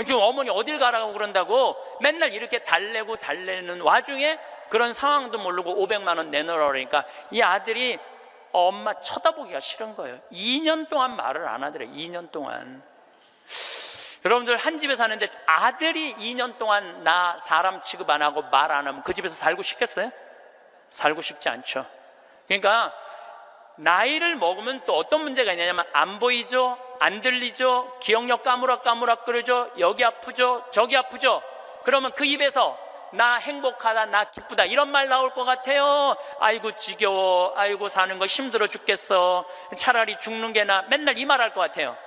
지금 어머니 어딜 가라고 그런다고 맨날 이렇게 달래는 와중에 그런 상황도 모르고 500만 원 내놓으라 그러니까 이 아들이 엄마 쳐다보기가 싫은 거예요. 2년 동안 말을 안 하더래. 2년 동안. 여러분들 한 집에 사는데 아들이 2년 동안 나 사람 취급 안 하고 말 안 하면 그 집에서 살고 싶겠어요? 살고 싶지 않죠. 그러니까 나이를 먹으면 또 어떤 문제가 있냐면 안 보이죠, 안 들리죠, 기억력 까무락까무락 그러죠, 여기 아프죠, 저기 아프죠. 그러면 그 입에서 나 행복하다, 나 기쁘다 이런 말 나올 것 같아요? 아이고 지겨워, 아이고 사는 거 힘들어 죽겠어, 차라리 죽는 게 나, 맨날 이 말 할 것 같아요.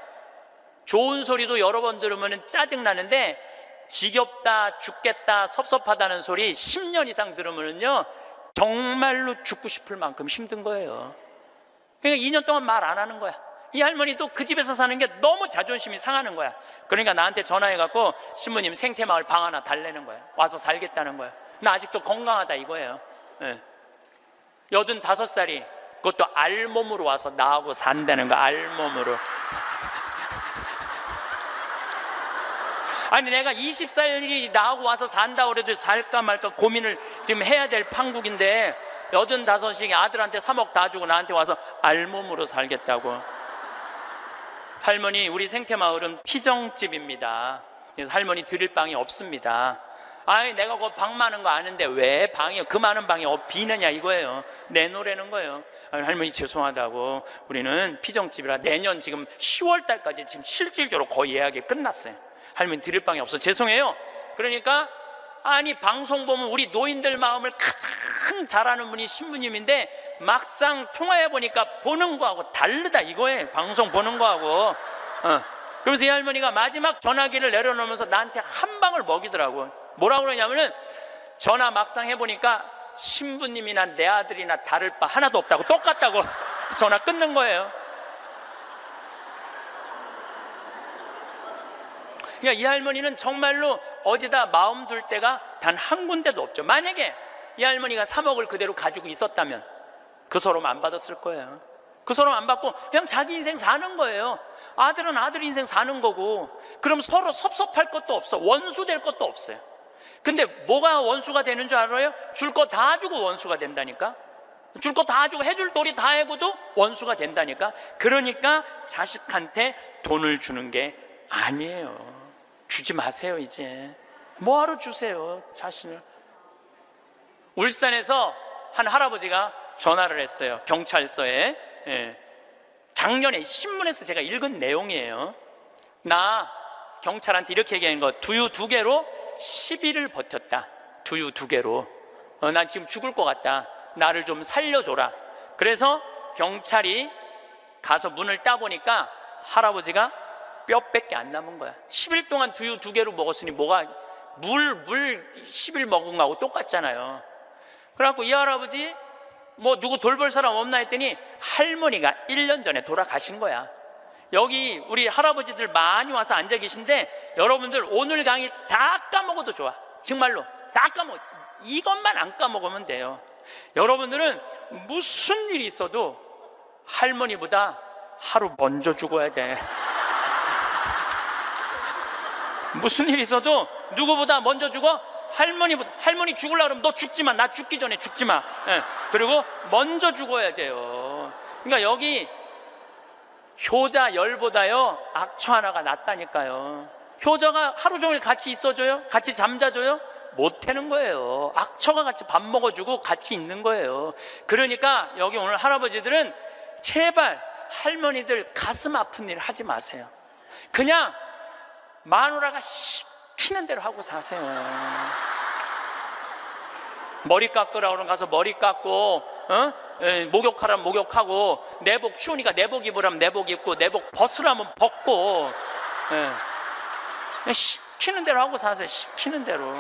좋은 소리도 여러 번 들으면 짜증나는데 지겹다, 죽겠다, 섭섭하다는 소리 10년 이상 들으면요 정말로 죽고 싶을 만큼 힘든 거예요. 그러니까 2년 동안 말 안 하는 거야. 이 할머니도 그 집에서 사는 게 너무 자존심이 상하는 거야. 그러니까 나한테 전화해갖고 신부님 생태마을 방 하나 달래는 거야. 와서 살겠다는 거야. 나 아직도 건강하다 이거예요. 85살이 그것도 알몸으로 와서 나하고 산다는 거야. 알몸으로. 아니 내가 20살이 나하고 와서 산다고 그래도 살까 말까 고민을 지금 해야 될 판국인데 85이 아들한테 3억 다 주고 나한테 와서 알몸으로 살겠다고. 할머니, 우리 생태마을은 피정집입니다. 그래서 할머니 드릴 방이 없습니다. 아니 내가 그 방 많은 거 아는데 왜 방이, 그 많은 방이 비느냐 이거예요. 내놓으라는 거예요. 아니, 할머니 죄송하다고, 우리는 피정집이라 내년 지금 10월 달까지 지금 실질적으로 거의 예약이 끝났어요. 할머니 드릴 방이 없어, 죄송해요. 그러니까 아니 방송 보면 우리 노인들 마음을 가장 잘 아는 분이 신부님인데 막상 통화해 보니까 보는 거하고 다르다 이거예요. 방송 보는 거하고. 그러면서 이 할머니가 마지막 전화기를 내려놓으면서 나한테 한 방을 먹이더라고. 뭐라고 그러냐면은 전화 막상 해보니까 신부님이나 내 아들이나 다를 바 하나도 없다고, 똑같다고 전화 끊는 거예요. 그러니까 이 할머니는 정말로 어디다 마음 둘 데가 단 한 군데도 없죠. 만약에 이 할머니가 3억을 그대로 가지고 있었다면 그 서름 안 받았을 거예요. 그 서름 안 받고 그냥 자기 인생 사는 거예요. 아들은 아들 인생 사는 거고. 그럼 서로 섭섭할 것도 없어. 원수 될 것도 없어요. 근데 뭐가 원수가 되는 줄 알아요? 줄 거 다 주고 원수가 된다니까. 줄 거 다 주고 해줄 도리 다 해고도 원수가 된다니까. 그러니까 자식한테 돈을 주는 게 아니에요. 주지 마세요. 이제 뭐하러 주세요, 자신을. 울산에서 한 할아버지가 전화를 했어요. 경찰서에. 작년에 신문에서 제가 읽은 내용이에요. 나 경찰한테 이렇게 얘기한 거, 두유 2개로 10일을 버텼다. 두유 2개로. 난 지금 죽을 것 같다. 나를 좀 살려줘라. 그래서 경찰이 가서 문을 따보니까 할아버지가 뼈밖에 안 남은 거야. 10일 동안 두유 2개로 먹었으니 뭐가, 물 10일 먹은 거하고 똑같잖아요. 그래갖고 이 할아버지 뭐 누구 돌볼 사람 없나 했더니 할머니가 1년 전에 돌아가신 거야. 여기 우리 할아버지들 많이 와서 앉아 계신데 여러분들 오늘 강의 다 까먹어도 좋아. 정말로 다 까먹어. 이것만 안 까먹으면 돼요. 여러분들은 무슨 일이 있어도 할머니보다 하루 먼저 죽어야 돼. 무슨 일이 있어도 누구보다 먼저 죽어? 할머니보다. 할머니 죽으려고 그러면 너 죽지 마. 나 죽기 전에 죽지 마. 그리고 먼저 죽어야 돼요. 그러니까 여기 효자 열보다요 악처 하나가 낫다니까요. 효자가 하루 종일 같이 있어줘요? 같이 잠자줘요? 못하는 거예요. 악처가 같이 밥 먹어주고 같이 있는 거예요. 그러니까 여기 오늘 할아버지들은 제발 할머니들 가슴 아픈 일 하지 마세요. 그냥 마누라가 시키는 대로 하고 사세요. 머리 깎으라고 그러면 가서 머리 깎고, 목욕하라면 목욕하고, 내복 추우니까 내복 입으라면 내복 입고, 내복 벗으라면 벗고, 시키는 대로 하고 사세요. 시키는 대로.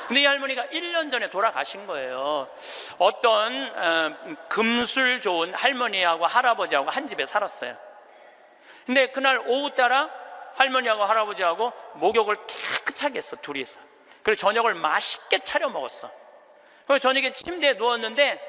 근데 이 할머니가 1년 전에 돌아가신 거예요. 어떤 금술 좋은 할머니하고 할아버지하고 한 집에 살았어요. 근데 그날 오후 따라 할머니하고 할아버지하고 목욕을 깨끗하게 했어, 둘이서. 그리고 저녁을 맛있게 차려 먹었어. 그래서 저녁에 침대에 누웠는데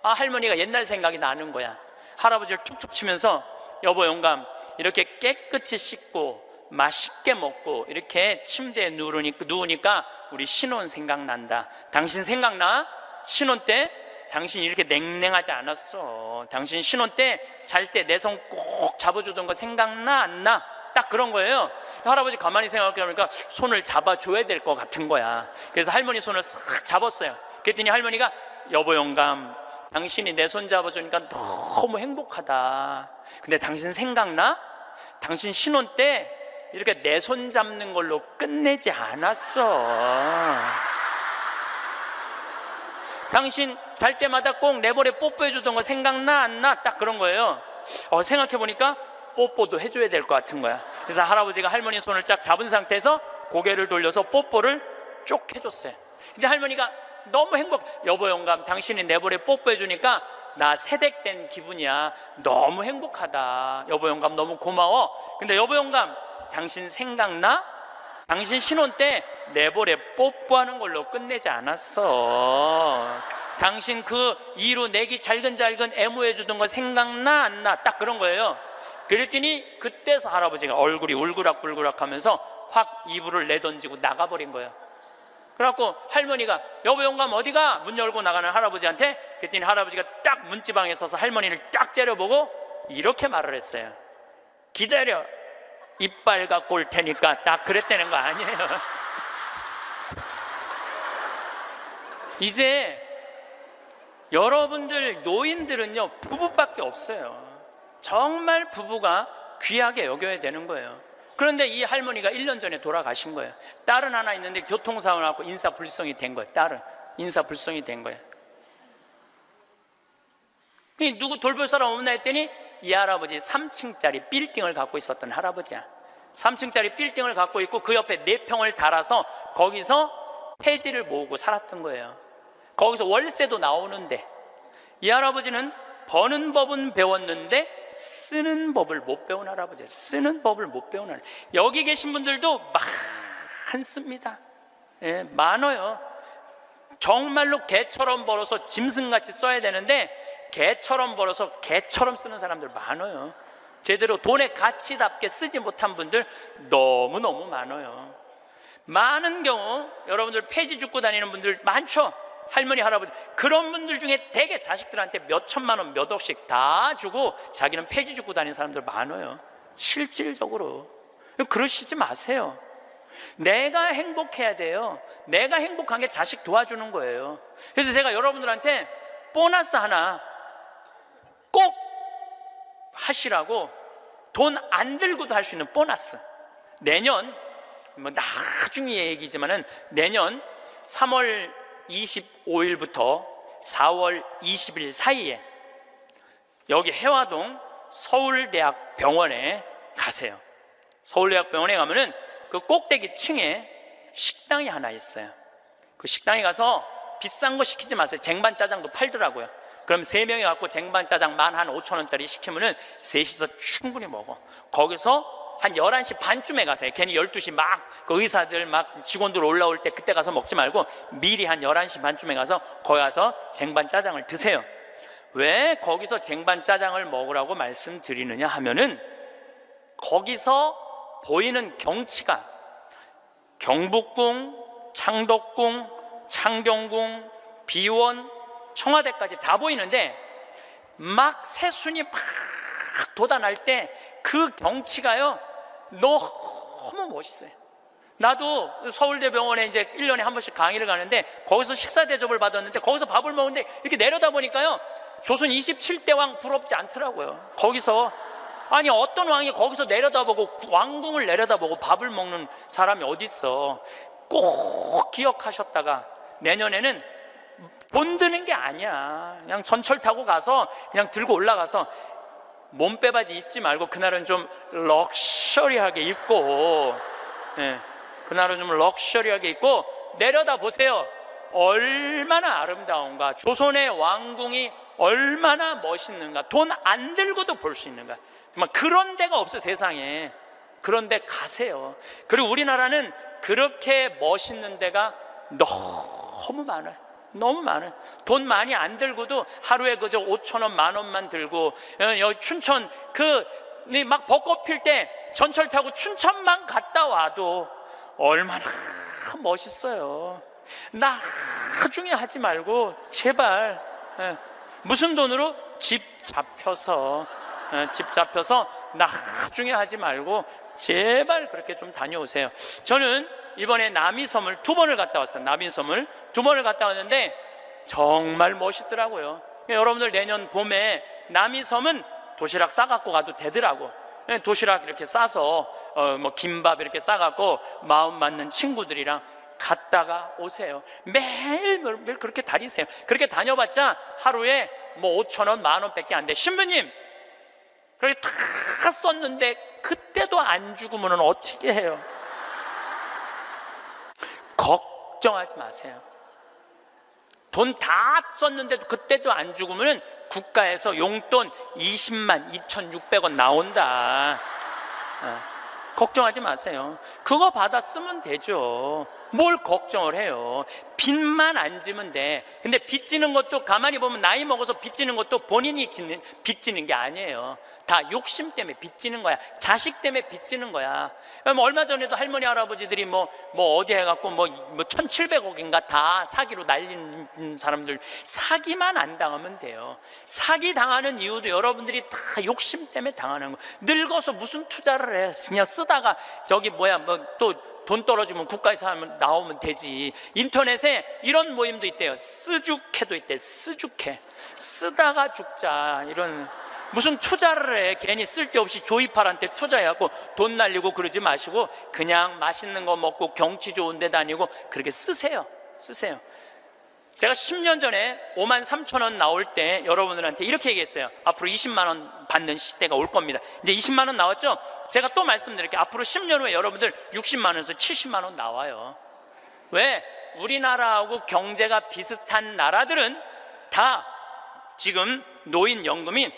할머니가 옛날 생각이 나는 거야. 할아버지를 툭툭 치면서 여보 영감, 이렇게 깨끗이 씻고 맛있게 먹고 이렇게 침대에 누우니까 우리 신혼 생각난다. 당신 생각나? 신혼 때 당신 이렇게 냉랭하지 않았어. 당신 신혼 때 잘 때 내 손 꼭 잡아주던 거 생각나 안 나? 딱 그런 거예요. 할아버지 가만히 생각해보니까 손을 잡아줘야 될 것 같은 거야. 그래서 할머니 손을 싹 잡았어요. 그랬더니 할머니가 여보 영감, 당신이 내 손 잡아주니까 너무 행복하다. 근데 당신 생각나? 당신 신혼 때 이렇게 내 손 잡는 걸로 끝내지 않았어. 당신 잘 때마다 꼭 내버려 뽀뽀해 주던 거 생각나 안 나? 딱 그런 거예요. 생각해 보니까 뽀뽀도 해줘야 될 것 같은 거야. 그래서 할아버지가 할머니 손을 쫙 잡은 상태에서 고개를 돌려서 뽀뽀를 쭉 해줬어요. 근데 할머니가 너무 여보 영감, 당신이 내버려 뽀뽀해 주니까 나 새댁된 기분이야. 너무 행복하다. 여보 영감 너무 고마워. 근데 여보 영감, 당신 생각나? 당신 신혼 때 내버려 뽀뽀하는 걸로 끝내지 않았어. 당신 그 이루 내기 잘근잘근 애무해 주던 거 생각나 안 나? 딱 그런 거예요. 그랬더니 그때서 할아버지가 얼굴이 울그락불그락 하면서 확 이불을 내던지고 나가버린 거예요. 그래갖고 할머니가 여보 영감 어디가? 문 열고 나가는 할아버지한테, 그랬더니 할아버지가 딱 문지방에 서서 할머니를 딱 째려보고 이렇게 말을 했어요. 기다려, 이빨 갖고 올 테니까. 딱 그랬다는 거 아니에요. 이제 여러분들 노인들은요 부부밖에 없어요. 정말 부부가 귀하게 여겨야 되는 거예요. 그런데 이 할머니가 1년 전에 돌아가신 거예요. 딸은 하나 있는데 교통사고를 갖고 인사불성이 된 거예요. 딸은 인사불성이 된 거예요. 누구 돌볼 사람 없나 했더니 이 할아버지 3층짜리 빌딩을 갖고 있었던 할아버지야. 3층짜리 빌딩을 갖고 있고 그 옆에 4평을 달아서 거기서 폐지를 모으고 살았던 거예요. 거기서 월세도 나오는데 이 할아버지는 버는 법은 배웠는데 쓰는 법을 못 배운 할아버지예요. 쓰는 법을 못 배운 할아버지. 여기 계신 분들도 많습니다. 예, 많아요. 정말로 개처럼 벌어서 짐승같이 써야 되는데 개처럼 벌어서 개처럼 쓰는 사람들 많아요. 제대로 돈의 가치답게 쓰지 못한 분들 너무너무 많아요. 많은 경우 여러분들 폐지 줍고 다니는 분들 많죠. 할머니 할아버지 그런 분들 중에 대개 자식들한테 몇 천만 원 몇 억씩 다 주고 자기는 폐지 줍고 다니는 사람들 많아요. 실질적으로 그러시지 마세요. 내가 행복해야 돼요. 내가 행복한 게 자식 도와주는 거예요. 그래서 제가 여러분들한테 보너스 하나 꼭 하시라고, 돈 안 들고도 할 수 있는 보너스. 내년 나중에 얘기지만은 내년 3월 25일부터 4월 20일 사이에 여기 해화동 서울대학병원에 가세요. 서울대학병원에 가면은 그 꼭대기 층에 식당이 하나 있어요. 그 식당에 가서 비싼 거 시키지 마세요. 쟁반짜장도 팔더라고요. 그럼 3명이 갖고 쟁반짜장 15,000원짜리 시키면은 셋이서 충분히 먹어. 거기서 한 11시 반쯤에 가세요. 괜히 12시 막 그 의사들 막 직원들 올라올 때 그때 가서 먹지 말고 미리 한 11시 반쯤에 가서 거기 가서 쟁반짜장을 드세요. 왜 거기서 쟁반짜장을 먹으라고 말씀드리느냐 하면은 거기서 보이는 경치가 경복궁, 창덕궁, 창경궁, 비원, 청와대까지 다 보이는데 막 새순이 막 돋아날 때 그 경치가요 너무 멋있어요. 나도 서울대병원에 이제 1년에 한 번씩 강의를 가는데 거기서 식사 대접을 받았는데 거기서 밥을 먹는데 이렇게 내려다 보니까요 조선 27대 왕 부럽지 않더라고요. 거기서 아니 어떤 왕이 거기서 내려다보고 왕궁을 내려다보고 밥을 먹는 사람이 어디 있어. 꼭 기억하셨다가 내년에는 돈 드는 게 아니야. 그냥 전철 타고 가서 그냥 들고 올라가서 몸빼바지 입지 말고 그날은 좀 럭셔리하게 입고, 예, 그날은 좀 럭셔리하게 입고 내려다 보세요. 얼마나 아름다운가. 조선의 왕궁이 얼마나 멋있는가. 돈 안 들고도 볼 수 있는가. 정말 그런 데가 없어 세상에. 그런 데 가세요. 그리고 우리나라는 그렇게 멋있는 데가 너무 많아요. 너무 많아요. 돈 많이 안 들고도 하루에 그저 5,000원, 10,000원만 들고 여기 춘천 막 벚꽃 필 때 전철 타고 춘천만 갔다 와도 얼마나 멋있어요. 나중에 하지 말고 제발 무슨 돈으로 집 잡혀서 나중에 하지 말고 제발 그렇게 좀 다녀오세요. 저는 이번에 남이섬을 2번을 갔다 왔어요. 남이섬을 2번을 갔다 왔는데 정말 멋있더라고요. 여러분들 내년 봄에 남이섬은 도시락 싸갖고 가도 되더라고. 도시락 이렇게 싸서 뭐 김밥 이렇게 싸갖고 마음 맞는 친구들이랑 갔다가 오세요. 매일 그렇게 다니세요. 그렇게 다녀봤자 하루에 뭐 5,000원, 10,000원밖에 안 돼. 신부님, 그렇게 다 썼는데 그때도 안 죽으면 어떻게 해요? 걱정하지 마세요. 돈 다 썼는데도 그때도 안 죽으면 국가에서 용돈 20만 2,600원 나온다. 걱정하지 마세요. 그거 받아 쓰면 되죠. 뭘 걱정을 해요. 빚만 안 지면 돼. 근데 빚지는 것도 가만히 보면 나이 먹어서 빚지는 것도 본인이 빚지는 게 아니에요. 다 욕심 때문에 빚지는 거야. 자식 때문에 빚지는 거야. 얼마 전에도 할머니 할아버지들이 뭐 어디 해갖고 뭐 1,700억인가 다 사기로 날린 사람들, 사기만 안 당하면 돼요. 사기 당하는 이유도 여러분들이 다 욕심 때문에 당하는 거. 늙어서 무슨 투자를 해? 그냥 쓰다가 저기 또 돈 떨어지면 국가에서 하면 나오면 되지. 인터넷에 이런 모임도 있대요. 쓰죽해도 있대. 쓰죽해. 쓰다가 죽자. 이런 무슨 투자를 해. 괜히 쓸데없이 조이팔한테 투자해갖고 돈 날리고 그러지 마시고 그냥 맛있는 거 먹고 경치 좋은 데 다니고 그렇게 쓰세요. 제가 10년 전에 53,000원 나올 때 여러분들한테 이렇게 얘기했어요. 앞으로 20만 원 받는 시대가 올 겁니다. 이제 20만 원 나왔죠? 제가 또 말씀드릴게요. 앞으로 10년 후에 여러분들 60만 원에서 70만 원 나와요. 왜? 우리나라하고 경제가 비슷한 나라들은 다 지금 노인연금이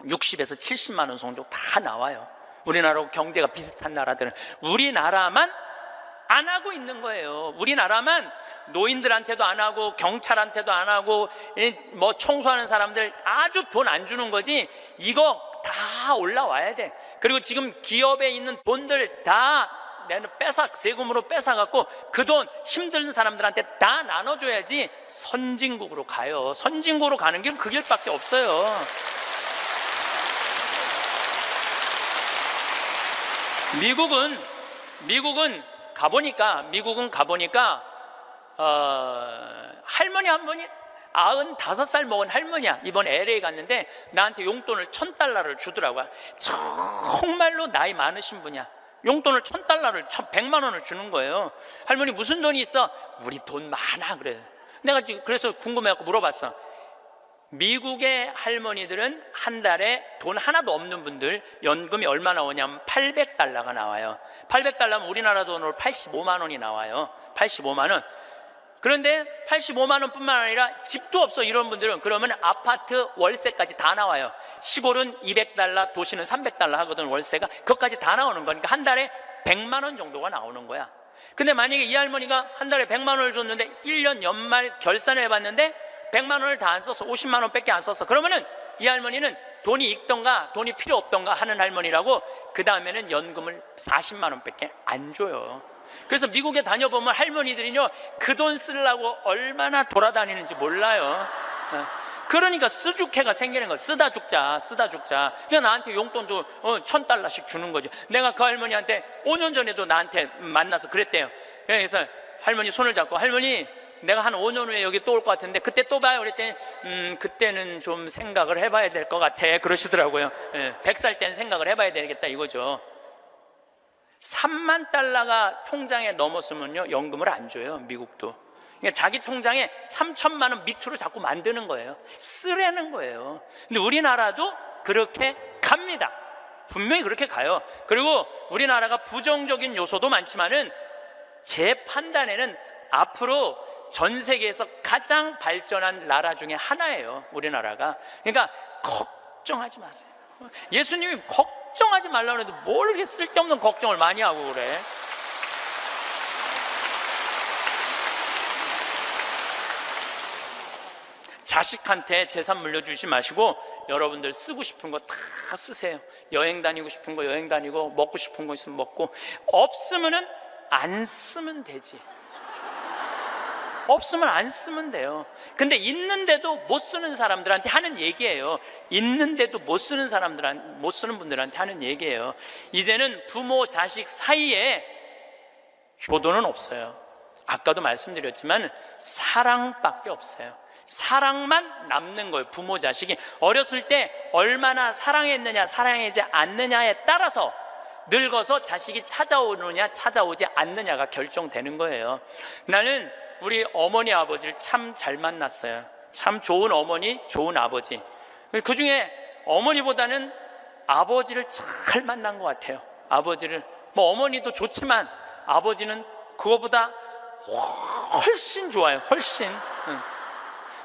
60에서 70만 원 정도 다 나와요. 우리나라하고 경제가 비슷한 나라들은. 우리나라만 안 하고 있는 거예요. 우리나라만 노인들한테도 안 하고 경찰한테도 안 하고 뭐 청소하는 사람들 아주 돈 안 주는 거지. 이거 다 올라와야 돼. 그리고 지금 기업에 있는 돈들 다 내는 세금으로 뺏어갖고 그 돈 힘든 사람들한테 다 나눠줘야지 선진국으로 가요. 선진국으로 가는 길은 그 길밖에 없어요. 미국은 가보니까 할머니 한 분이 95살 먹은 할머니야. 이번 LA 갔는데 나한테 용돈을 $1,000를 주더라고요. 정말로 나이 많으신 분이야. 용돈을 $1,000를 100만 원을 주는 거예요. 할머니 무슨 돈이 있어? 우리 돈 많아. 그래. 내가 지금 그래서 궁금해갖고 물어봤어. 미국의 할머니들은 한 달에 돈 하나도 없는 분들 연금이 얼마 나오냐면 $800가 나와요. $800면 우리나라 돈으로 85만 원이 나와요. 85만 원. 그런데 85만 원뿐만 아니라 집도 없어 이런 분들은 그러면 아파트 월세까지 다 나와요. 시골은 $200, 도시는 $300 하거든 월세가. 그것까지 다 나오는 거니까 한 달에 100만 원 정도가 나오는 거야. 근데 만약에 이 할머니가 한 달에 100만 원을 줬는데 1년 연말 결산을 해봤는데 100만 원을 다 안 써서 50만 원밖에 안 썼어. 그러면은 이 할머니는 돈이 있던가 돈이 필요 없던가 하는 할머니라고. 그 다음에는 연금을 40만 원밖에 안 줘요. 그래서 미국에 다녀보면 할머니들이요 그 돈 쓰려고 얼마나 돌아다니는지 몰라요. 그러니까 쓰죽해가 생기는 거야. 쓰다 죽자. 그냥 나한테 용돈도 $1,000씩 주는 거죠. 내가 그 할머니한테 5년 전에도 나한테 만나서 그랬대요. 그래서 할머니 손을 잡고, 할머니 내가 한 5년 후에 여기 또 올 것 같은데 그때 또 봐요. 그랬더니 그때는 좀 생각을 해봐야 될 것 같아 그러시더라고요. 100살 땐 생각을 해봐야 되겠다 이거죠. $30,000가 통장에 넘었으면요 연금을 안 줘요. 미국도. 그러니까 자기 통장에 3,000만 원 밑으로 자꾸 만드는 거예요. 쓰라는 거예요. 근데 우리나라도 그렇게 갑니다. 분명히 그렇게 가요. 그리고 우리나라가 부정적인 요소도 많지만은 제 판단에는 앞으로 전 세계에서 가장 발전한 나라 중에 하나예요. 우리나라가. 그러니까 걱정하지 마세요. 예수님이 걱정하지 말라고 해도 뭘 이렇게 쓸데없는 걱정을 많이 하고 그래. 자식한테 재산 물려주지 마시고 여러분들 쓰고 싶은 거 다 쓰세요. 여행 다니고 싶은 거 여행 다니고, 먹고 싶은 거 있으면 먹고, 없으면은 안 쓰면 되지. 없으면 안 쓰면 돼요. 근데 있는데도 못 쓰는 사람들한테 하는 얘기예요. 있는데도 못 쓰는 분들한테 하는 얘기예요. 이제는 부모 자식 사이에 효도는 없어요. 아까도 말씀드렸지만 사랑밖에 없어요. 사랑만 남는 거예요. 부모 자식이 어렸을 때 얼마나 사랑했느냐 사랑하지 않느냐에 따라서 늙어서 자식이 찾아오느냐 찾아오지 않느냐가 결정되는 거예요. 나는 우리 어머니 아버지를 참 잘 만났어요. 참 좋은 어머니 좋은 아버지. 그중에 어머니보다는 아버지를 잘 만난 것 같아요. 아버지를 뭐 어머니도 좋지만 아버지는 그거보다 훨씬 좋아요. 훨씬.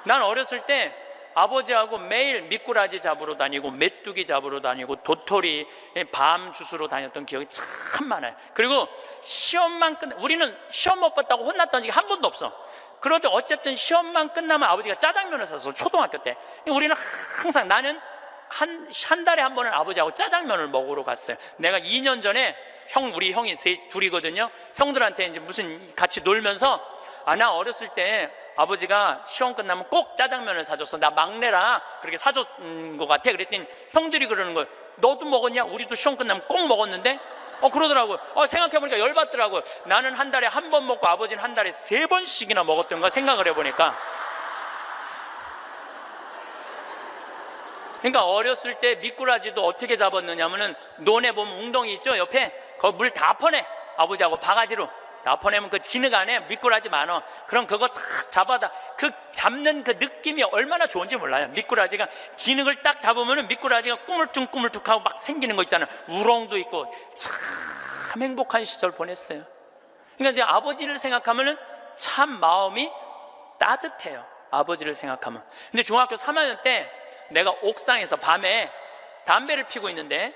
난 어렸을 때 아버지하고 매일 미꾸라지 잡으러 다니고 메뚜기 잡으러 다니고 도토리 밤 주스러 다녔던 기억이 참 많아요. 그리고 시험만 우리는 시험 못 봤다고 혼났던 적이 한 번도 없어. 그런데 어쨌든 시험만 끝나면 아버지가 짜장면을 사서 초등학교 때 우리는 항상 나는 한 달에 한 번은 아버지하고 짜장면을 먹으러 갔어요. 내가 2년 전에 우리 형이 둘이거든요. 형들한테 이제 무슨 같이 놀면서 나 어렸을 때 아버지가 시험 끝나면 꼭 짜장면을 사줬어. 나 막내라 그렇게 사줬던 것 같아. 그랬더니 형들이 그러는 거예요. 너도 먹었냐? 우리도 시험 끝나면 꼭 먹었는데? 그러더라고요. 생각해보니까 열받더라고요. 나는 한 달에 한 번 먹고 아버지는 한 달에 3번씩이나 먹었던가 생각을 해보니까. 그러니까 어렸을 때 미꾸라지도 어떻게 잡았느냐면은 논에 보면 웅덩이 있죠? 옆에 거기 물 다 퍼내. 아버지하고 바가지로 다 퍼내면 그 진흙 안에 미꾸라지 많아. 그럼 그거 탁 잡아다 그 잡는 그 느낌이 얼마나 좋은지 몰라요. 미꾸라지가 진흙을 딱 잡으면은 미꾸라지가 꾸물쭉꾸물쭉하고 막 생기는 거 있잖아요. 우렁도 있고 참 행복한 시절 보냈어요. 그러니까 이제 아버지를 생각하면은 참 마음이 따뜻해요. 아버지를 생각하면. 근데 중학교 3학년 때 내가 옥상에서 밤에 담배를 피고 있는데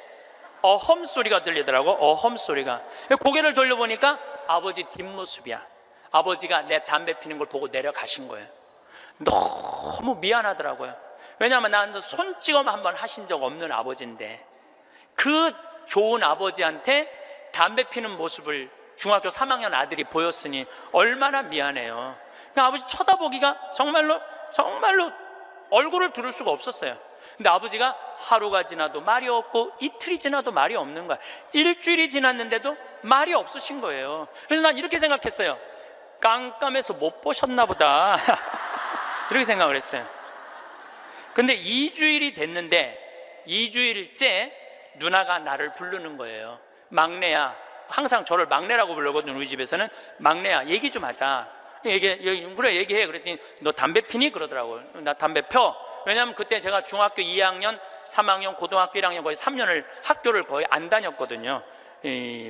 어험 소리가 들리더라고. 어험 소리가. 고개를 돌려보니까 아버지 뒷모습이야. 아버지가 내 담배 피는 걸 보고 내려가신 거예요. 너무 미안하더라고요. 왜냐하면 나는 손찌검 한번 하신 적 없는 아버지인데 그 좋은 아버지한테 담배 피는 모습을 중학교 3학년 아들이 보였으니 얼마나 미안해요. 그러니까 아버지 쳐다보기가 정말로 얼굴을 들을 수가 없었어요. 근데 아버지가 하루가 지나도 말이 없고 이틀이 지나도 말이 없는 거야. 일주일이 지났는데도 말이 없으신 거예요. 그래서 난 이렇게 생각했어요. 깜깜해서 못 보셨나 보다. 이렇게 생각을 했어요. 근데 2주일이 됐는데 2주일째 누나가 나를 부르는 거예요. 막내야. 항상 저를 막내라고 부르거든요. 우리 집에서는. 막내야, 얘기 좀 하자. 그래 얘기해. 그랬더니 너 담배 피니? 그러더라고요. 나 담배 펴. 왜냐하면 그때 제가 중학교 2학년, 3학년, 고등학교 1학년 거의 3년을 학교를 거의 안 다녔거든요.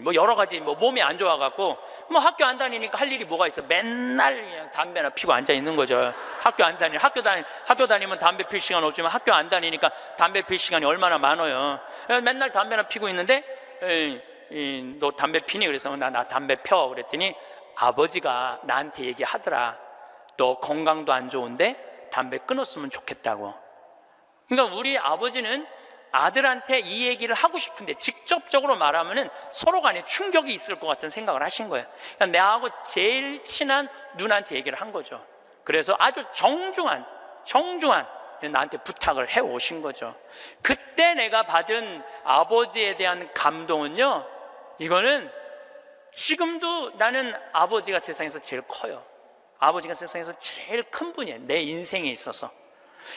뭐 여러 가지 몸이 안 좋아갖고 뭐 학교 안 다니니까 할 일이 뭐가 있어. 맨날 그냥 담배나 피고 앉아 있는 거죠. 학교 다니면 담배 필 시간 없지만 학교 안 다니니까 담배 필 시간이 얼마나 많아요. 맨날 담배나 피고 있는데 너 담배 피니? 그래서 나 담배 펴. 그랬더니 아버지가 나한테 얘기하더라. 너 건강도 안 좋은데 담배 끊었으면 좋겠다고. 그러니까 우리 아버지는 아들한테 이 얘기를 하고 싶은데 직접적으로 말하면은 서로 간에 충격이 있을 것 같은 생각을 하신 거예요. 그러니까 나하고 제일 친한 누나한테 얘기를 한 거죠. 그래서 아주 정중한 나한테 부탁을 해 오신 거죠. 그때 내가 받은 아버지에 대한 감동은요, 이거는 지금도 나는 아버지가 세상에서 제일 커요. 아버지가 세상에서 제일 큰 분이에요. 내 인생에 있어서.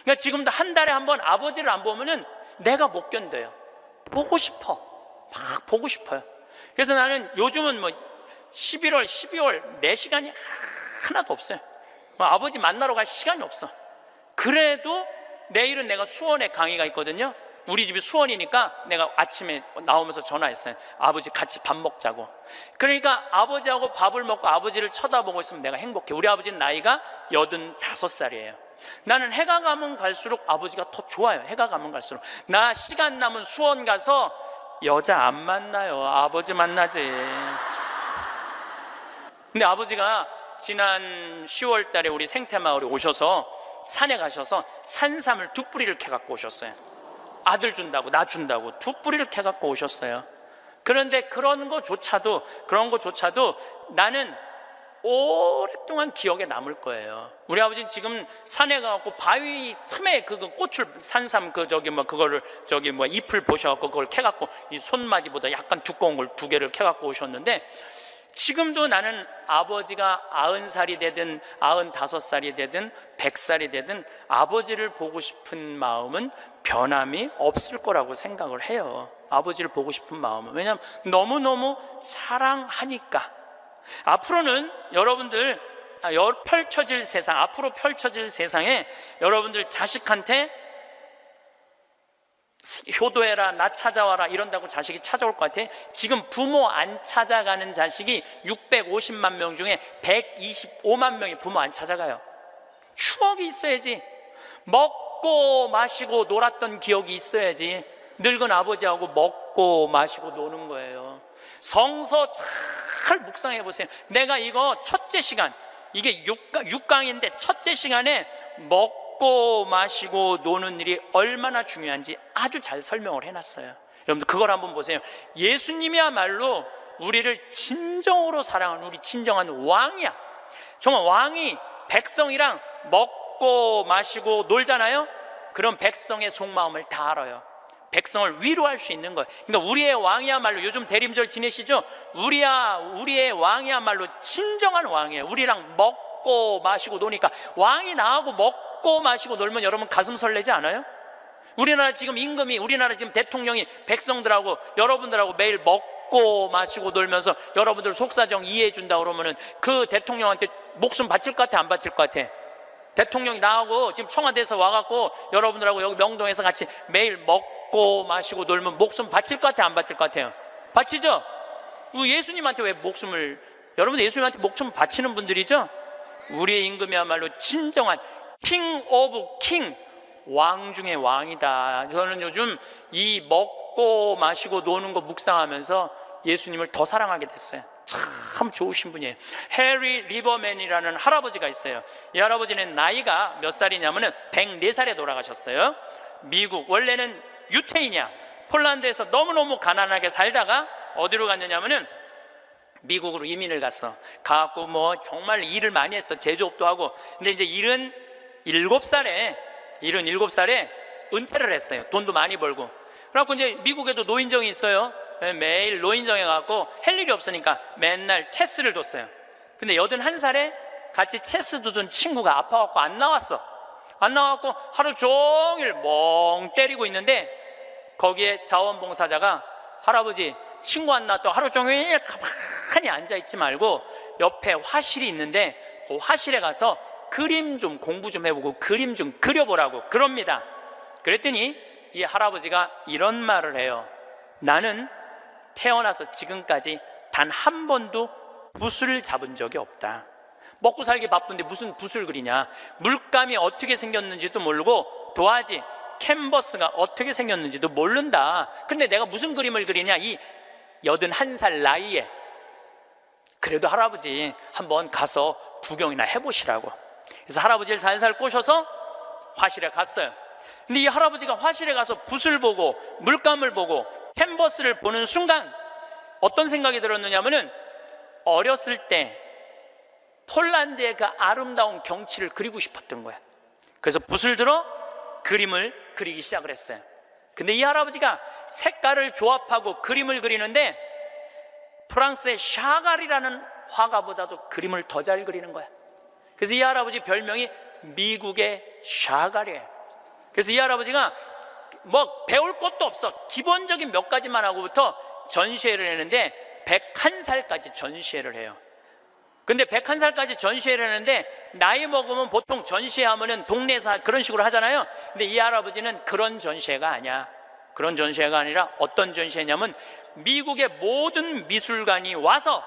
그러니까 지금도 한 달에 한 번 아버지를 안 보면은 내가 못 견뎌요. 보고 싶어. 막 보고 싶어요. 그래서 나는 요즘은 뭐 11월, 12월 내 시간이 하나도 없어요. 아버지 만나러 갈 시간이 없어. 그래도 내일은 내가 수원에 강의가 있거든요. 우리 집이 수원이니까 내가 아침에 나오면서 전화했어요. 아버지 같이 밥 먹자고. 그러니까 아버지하고 밥을 먹고 아버지를 쳐다보고 있으면 내가 행복해. 우리 아버지는 나이가 85살이에요. 나는 해가 가면 갈수록 아버지가 더 좋아요. 해가 가면 갈수록. 나 시간 남은 수원 가서 여자 안 만나요. 아버지 만나지. 근데 아버지가 지난 10월 달에 우리 생태마을에 오셔서 산에 가셔서 산삼을 2뿌리를 캐갖고 오셨어요. 아들 준다고, 나 준다고 2뿌리를 캐갖고 오셨어요. 그런데 그런 거조차도 나는 오랫동안 기억에 남을 거예요. 우리 아버지는 지금 산에 가갖고 바위 틈에 그 꽃을 산삼 그거를 잎을 보셔갖고 그걸 캐갖고 이 손마디보다 약간 두꺼운 걸 2개를 캐갖고 오셨는데 지금도 나는 아버지가 90살이 되든 95살이 되든 100살이 되든 아버지를 보고 싶은 마음은 변함이 없을 거라고 생각을 해요. 아버지를 보고 싶은 마음은. 왜냐하면 너무너무 사랑하니까. 앞으로는 여러분들 펼쳐질 세상, 앞으로 펼쳐질 세상에 여러분들 자식한테 효도해라, 나 찾아와라 이런다고 자식이 찾아올 것 같아? 지금 부모 안 찾아가는 자식이 650만 명 중에 125만 명이 부모 안 찾아가요. 추억이 있어야지. 먹고 마시고 놀았던 기억이 있어야지. 늙은 아버지하고 먹고 마시고 노는 거예요. 성서 잘 묵상해 보세요. 내가 이거 첫째 시간, 이게 6강인데 첫째 시간에 먹고 마시고 노는 일이 얼마나 중요한지 아주 잘 설명을 해놨어요. 여러분들 그걸 한번 보세요. 예수님이야말로 우리를 진정으로 사랑하는 우리 진정한 왕이야. 정말 왕이 백성이랑 먹고 마시고 놀잖아요. 그럼 백성의 속마음을 다 알아요. 백성을 위로할 수 있는 거예요. 그러니까 우리의 왕이야말로, 요즘 대림절 지내시죠? 우리의 왕이야말로 진정한 왕이에요. 우리랑 먹고 마시고 노니까. 왕이 나하고 먹고 마시고 놀면 여러분 가슴 설레지 않아요? 우리나라 지금 임금이, 우리나라 지금 대통령이 백성들하고 여러분들하고 매일 먹고 마시고 놀면서 여러분들 속사정 이해해 준다 그러면은 그 대통령한테 목숨 바칠 것 같아, 안 바칠 것 같아? 대통령이 나하고 지금 청와대에서 와갖고 여러분들하고 여기 명동에서 같이 매일 먹고 마시고 놀면 목숨 바칠 것 같아, 안 바칠 것 같아요? 바치죠? 예수님한테 왜 목숨을, 여러분들 예수님한테 목숨 바치는 분들이죠? 우리의 임금이야말로 진정한 킹 오브 킹, 왕 중의 왕이다. 저는 요즘 이 먹고 마시고 노는 거 묵상하면서 예수님을 더 사랑하게 됐어요. 참 좋으신 분이에요. 해리 리버맨이라는 할아버지가 있어요. 이 할아버지는 나이가 몇 살이냐면은 104살에 돌아가셨어요. 미국, 원래는 유태인이야. 폴란드에서 너무너무 가난하게 살다가 어디로 갔느냐면은 미국으로 이민을 갔어. 가갖고 뭐 정말 일을 많이 했어. 제조업도 하고. 근데 이제 77살에 은퇴를 했어요. 돈도 많이 벌고. 그래갖고 이제 미국에도 노인정이 있어요. 매일 노인정에 가갖고 할 일이 없으니까 맨날 체스를 뒀어요. 근데 81살에 같이 체스 두던 친구가 아파갖고 안 나왔어. 안 나와갖고 하루 종일 멍 때리고 있는데 거기에 자원봉사자가, 할아버지 친구 안 나왔다고 하루 종일 가만히 앉아있지 말고 옆에 화실이 있는데 그 화실에 가서 그림 좀 공부 좀 해보고 그림 좀 그려보라고 그럽니다. 그랬더니 이 할아버지가 이런 말을 해요. 나는 태어나서 지금까지 단 한 번도 붓을 잡은 적이 없다. 먹고 살기 바쁜데 무슨 붓을 그리냐. 물감이 어떻게 생겼는지도 모르고 도화지, 캔버스가 어떻게 생겼는지도 모른다. 근데 내가 무슨 그림을 그리냐, 이 81살 나이에. 그래도 할아버지 한번 가서 구경이나 해보시라고. 그래서 할아버지를 살살 꼬셔서 화실에 갔어요. 근데 이 할아버지가 화실에 가서 붓을 보고 물감을 보고 캔버스를 보는 순간 어떤 생각이 들었느냐면은, 어렸을 때 폴란드의 그 아름다운 경치를 그리고 싶었던 거야. 그래서 붓을 들어 그림을 그리기 시작을 했어요. 근데 이 할아버지가 색깔을 조합하고 그림을 그리는데 프랑스의 샤갈이라는 화가보다도 그림을 더 잘 그리는 거야. 그래서 이 할아버지 별명이 미국의 샤갈이에요. 그래서 이 할아버지가 뭐 배울 것도 없어. 기본적인 몇 가지만 하고부터 전시회를 했는데 101살까지 전시회를 해요. 근데 101살까지 전시회를 하는데 나이 먹으면 보통 전시회하면은 동네에서 그런 식으로 하잖아요. 근데 이 할아버지는 그런 전시회가 아니야. 그런 전시회가 아니라 어떤 전시회냐면 미국의 모든 미술관이 와서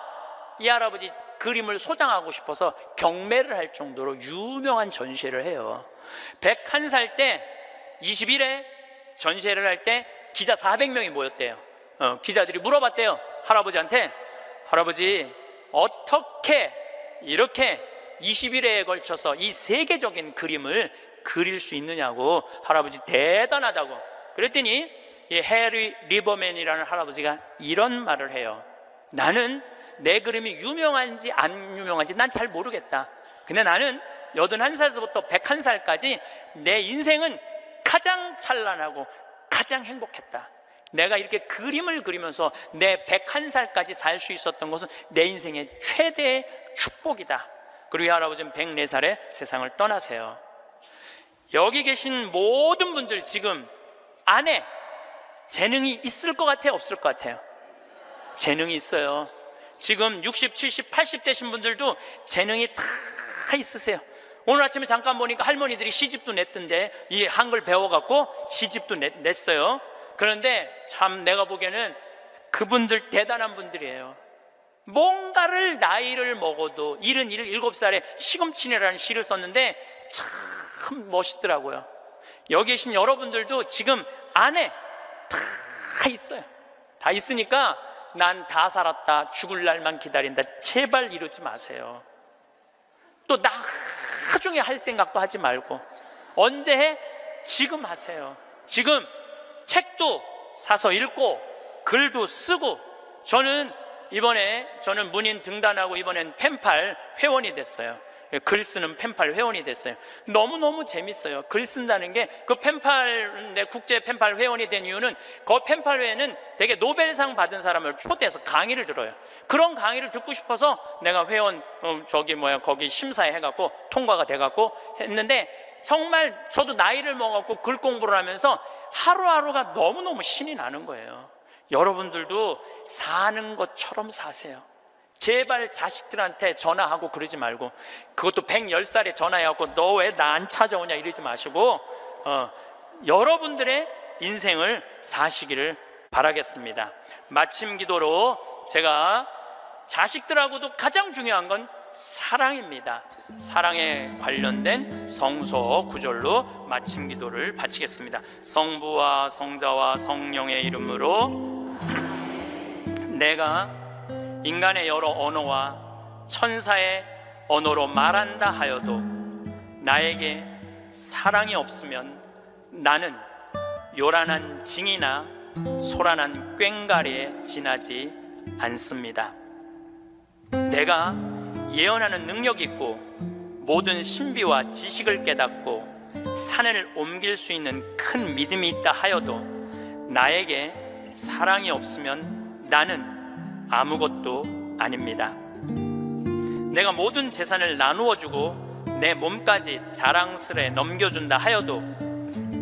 이 할아버지 그림을 소장하고 싶어서 경매를 할 정도로 유명한 전시회를 해요. 101살 때 20일에 전시회를 할 때 기자 400명이 모였대요. 기자들이 물어봤대요. 할아버지한테, 할아버지 어떻게 이렇게 20일에 걸쳐서 이 세계적인 그림을 그릴 수 있느냐고. 할아버지 대단하다고. 그랬더니 이 해리 리버맨이라는 할아버지가 이런 말을 해요. 나는 내 그림이 유명한지 안 유명한지 난 잘 모르겠다. 근데 나는 81살부터 101살까지 내 인생은 가장 찬란하고 가장 행복했다. 내가 이렇게 그림을 그리면서 내 101살까지 살 수 있었던 것은 내 인생의 최대의 축복이다. 그리고 이 할아버지는 104살에 세상을 떠나세요. 여기 계신 모든 분들 지금 안에 재능이 있을 것 같아요? 없을 것 같아요? 재능이 있어요. 지금 60, 70, 80 되신 분들도 재능이 다 있으세요. 오늘 아침에 잠깐 보니까 할머니들이 시집도 냈던데, 이 한글 배워갖고 시집도 냈어요. 그런데 참 내가 보기에는 그분들 대단한 분들이에요. 뭔가를 나이를 먹어도 77살에 시금치네라는 시를 썼는데 참 멋있더라고요. 여기 계신 여러분들도 지금 안에 다 있어요. 다 있으니까 난 다 살았다, 죽을 날만 기다린다, 제발 이러지 마세요. 또 나중에 할 생각도 하지 말고 언제 해? 지금 하세요. 지금 책도 사서 읽고 글도 쓰고, 저는 문인 등단하고 이번엔 펜팔 회원이 됐어요. 글 쓰는 펜팔 회원이 됐어요. 너무너무 재밌어요. 글 쓴다는 게, 그 펜팔, 내 국제 펜팔 회원이 된 이유는 그 펜팔 회에는 되게 노벨상 받은 사람을 초대해서 강의를 들어요. 그런 강의를 듣고 싶어서 내가 회원 거기 심사해 갖고 통과가 돼 갖고 했는데, 정말 저도 나이를 먹었고 글 공부를 하면서 하루하루가 너무너무 신이 나는 거예요. 여러분들도 사는 것처럼 사세요. 제발 자식들한테 전화하고 그러지 말고, 그것도 110살에 전화해갖고 너 왜 나 안 찾아오냐 이러지 마시고, 여러분들의 인생을 사시기를 바라겠습니다. 마침 기도로 제가 자식들하고도 가장 중요한 건 사랑입니다. 사랑에 관련된 성서 구절로 마침 기도를 바치겠습니다. 성부와 성자와 성령의 이름으로 내가 인간의 여러 언어와 천사의 언어로 말한다 하여도 나에게 사랑이 없으면 나는 요란한 징이나 소란한 꽹과리에 지나지 않습니다. 내가 예언하는 능력이 있고 모든 신비와 지식을 깨닫고 산을 옮길 수 있는 큰 믿음이 있다 하여도 나에게 사랑이 없으면 나는 아무것도 아닙니다. 내가 모든 재산을 나누어 주고 내 몸까지 자랑스레 넘겨준다 하여도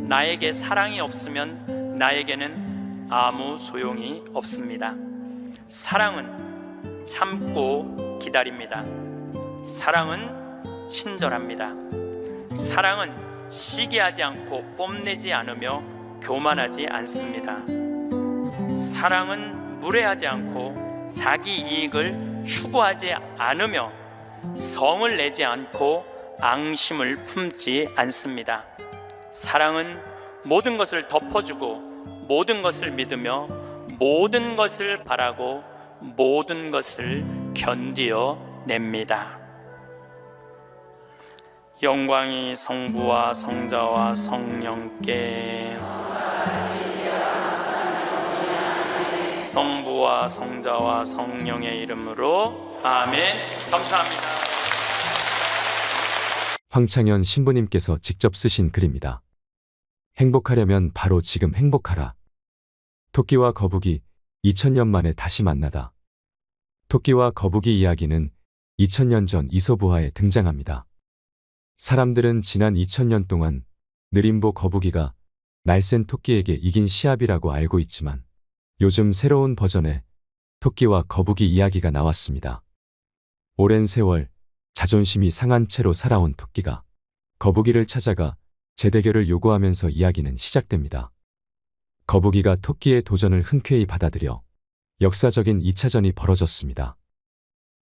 나에게 사랑이 없으면 나에게는 아무 소용이 없습니다. 사랑은 참고 기다립니다. 사랑은 친절합니다. 사랑은 시기하지 않고 뽐내지 않으며 교만하지 않습니다. 사랑은 무례하지 않고 자기 이익을 추구하지 않으며 성을 내지 않고 앙심을 품지 않습니다. 사랑은 모든 것을 덮어주고 모든 것을 믿으며 모든 것을 바라고 모든 것을 견디어 냅니다. 영광이 성부와 성자와 성령께, 성부와 성자와 성령의 이름으로 아멘. 감사합니다. 황창현 신부님께서 직접 쓰신 글입니다. 행복하려면 바로 지금 행복하라. 토끼와 거북이 2000년 만에 다시 만나다. 토끼와 거북이 이야기는 2000년 전 이솝우화에 등장합니다. 사람들은 지난 2000년 동안 느림보 거북이가 날쌘 토끼에게 이긴 시합이라고 알고 있지만 요즘 새로운 버전의 토끼와 거북이 이야기가 나왔습니다. 오랜 세월 자존심이 상한 채로 살아온 토끼가 거북이를 찾아가 재대결을 요구하면서 이야기는 시작됩니다. 거북이가 토끼의 도전을 흔쾌히 받아들여 역사적인 2차전이 벌어졌습니다.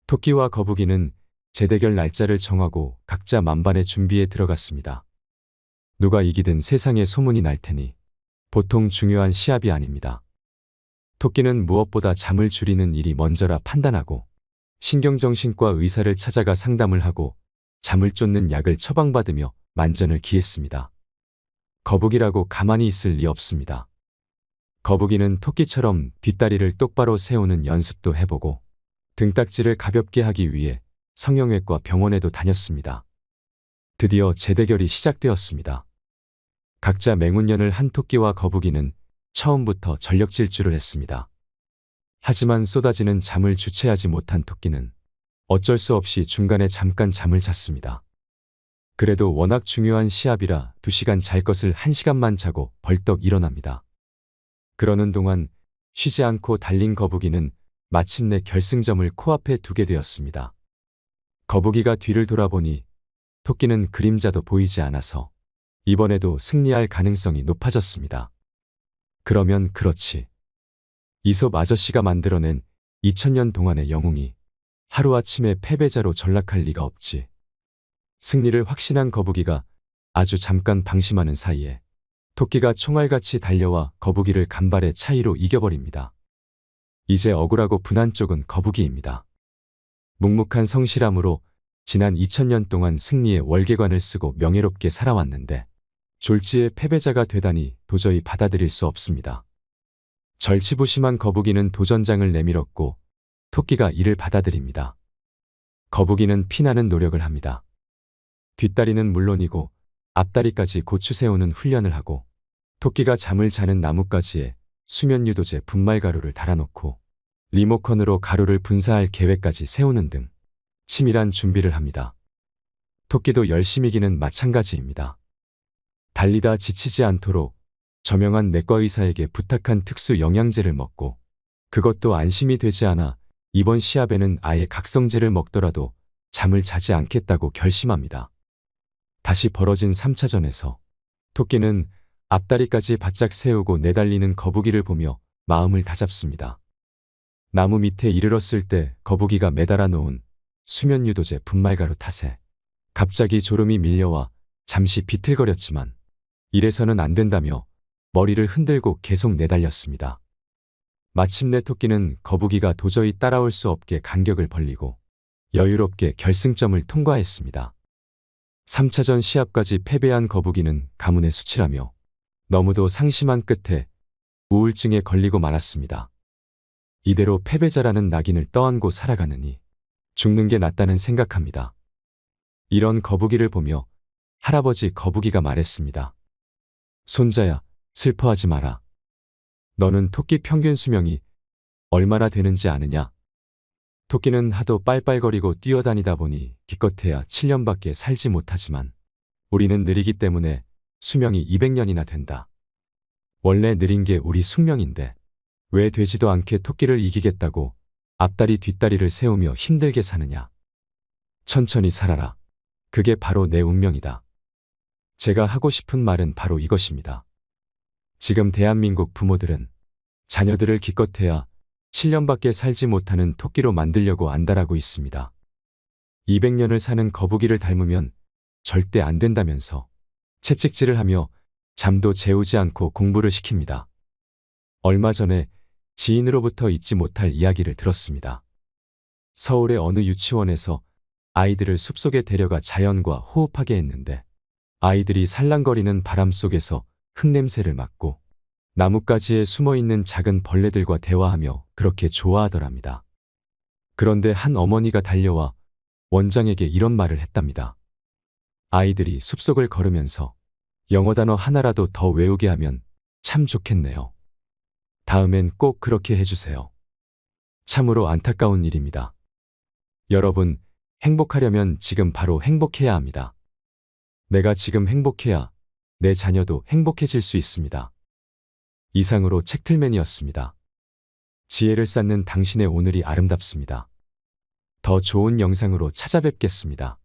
토끼와 거북이는 재대결 날짜를 정하고 각자 만반의 준비에 들어갔습니다. 누가 이기든 세상에 소문이 날 테니 보통 중요한 시합이 아닙니다. 토끼는 무엇보다 잠을 줄이는 일이 먼저라 판단하고 신경정신과 의사를 찾아가 상담을 하고 잠을 쫓는 약을 처방받으며 만전을 기했습니다. 거북이라고 가만히 있을 리 없습니다. 거북이는 토끼처럼 뒷다리를 똑바로 세우는 연습도 해보고 등딱지를 가볍게 하기 위해 성형외과 병원에도 다녔습니다. 드디어 재대결이 시작되었습니다. 각자 맹운년을 한 토끼와 거북이는 처음부터 전력 질주를 했습니다. 하지만 쏟아지는 잠을 주체하지 못한 토끼는 어쩔 수 없이 중간에 잠깐 잠을 잤습니다. 그래도 워낙 중요한 시합이라 2시간 잘 것을 1시간만 자고 벌떡 일어납니다. 그러는 동안 쉬지 않고 달린 거북이는 마침내 결승점을 코앞에 두게 되었습니다. 거북이가 뒤를 돌아보니 토끼는 그림자도 보이지 않아서 이번에도 승리할 가능성이 높아졌습니다. 그러면 그렇지. 이솝 아저씨가 만들어낸 2000년 동안의 영웅이 하루아침에 패배자로 전락할 리가 없지. 승리를 확신한 거북이가 아주 잠깐 방심하는 사이에 토끼가 총알같이 달려와 거북이를 간발의 차이로 이겨버립니다. 이제 억울하고 분한 쪽은 거북이입니다. 묵묵한 성실함으로 지난 2000년 동안 승리의 월계관을 쓰고 명예롭게 살아왔는데 졸지에 패배자가 되다니 도저히 받아들일 수 없습니다. 절치부심한 거북이는 도전장을 내밀었고 토끼가 이를 받아들입니다. 거북이는 피나는 노력을 합니다. 뒷다리는 물론이고 앞다리까지 고추 세우는 훈련을 하고 토끼가 잠을 자는 나뭇가지에 수면 유도제 분말 가루를 달아놓고 리모컨으로 가루를 분사할 계획까지 세우는 등 치밀한 준비를 합니다. 토끼도 열심히기는 마찬가지입니다. 달리다 지치지 않도록 저명한 내과 의사에게 부탁한 특수 영양제를 먹고 그것도 안심이 되지 않아 이번 시합에는 아예 각성제를 먹더라도 잠을 자지 않겠다고 결심합니다. 다시 벌어진 3차전에서 토끼는 앞다리까지 바짝 세우고 내달리는 거북이를 보며 마음을 다잡습니다. 나무 밑에 이르렀을 때 거북이가 매달아 놓은 수면 유도제 분말가루 탓에 갑자기 졸음이 밀려와 잠시 비틀거렸지만 이래서는 안 된다며 머리를 흔들고 계속 내달렸습니다. 마침내 토끼는 거북이가 도저히 따라올 수 없게 간격을 벌리고 여유롭게 결승점을 통과했습니다. 3차전 시합까지 패배한 거북이는 가문에 수치라며 너무도 상심한 끝에 우울증에 걸리고 말았습니다. 이대로 패배자라는 낙인을 떠안고 살아가느니 죽는 게 낫다는 생각합니다. 이런 거북이를 보며 할아버지 거북이가 말했습니다. 손자야, 슬퍼하지 마라. 너는 토끼 평균 수명이 얼마나 되는지 아느냐? 토끼는 하도 빨빨거리고 뛰어다니다 보니 기껏해야 7년밖에 살지 못하지만 우리는 느리기 때문에 수명이 200년이나 된다. 원래 느린 게 우리 숙명인데 왜 되지도 않게 토끼를 이기겠다고 앞다리 뒷다리를 세우며 힘들게 사느냐. 천천히 살아라. 그게 바로 내 운명이다. 제가 하고 싶은 말은 바로 이것입니다. 지금 대한민국 부모들은 자녀들을 기껏해야 7년밖에 살지 못하는 토끼로 만들려고 안달하고 있습니다. 200년을 사는 거북이를 닮으면 절대 안 된다면서 채찍질을 하며 잠도 재우지 않고 공부를 시킵니다. 얼마 전에 지인으로부터 잊지 못할 이야기를 들었습니다. 서울의 어느 유치원에서 아이들을 숲속에 데려가 자연과 호흡하게 했는데 아이들이 살랑거리는 바람 속에서 흙냄새를 맡고 나뭇가지에 숨어있는 작은 벌레들과 대화하며 그렇게 좋아하더랍니다. 그런데 한 어머니가 달려와 원장에게 이런 말을 했답니다. 아이들이 숲속을 걸으면서 영어 단어 하나라도 더 외우게 하면 참 좋겠네요. 다음엔 꼭 그렇게 해주세요. 참으로 안타까운 일입니다. 여러분, 행복하려면 지금 바로 행복해야 합니다. 내가 지금 행복해야 내 자녀도 행복해질 수 있습니다. 이상으로 책틀맨이었습니다. 지혜를 쌓는 당신의 오늘이 아름답습니다. 더 좋은 영상으로 찾아뵙겠습니다.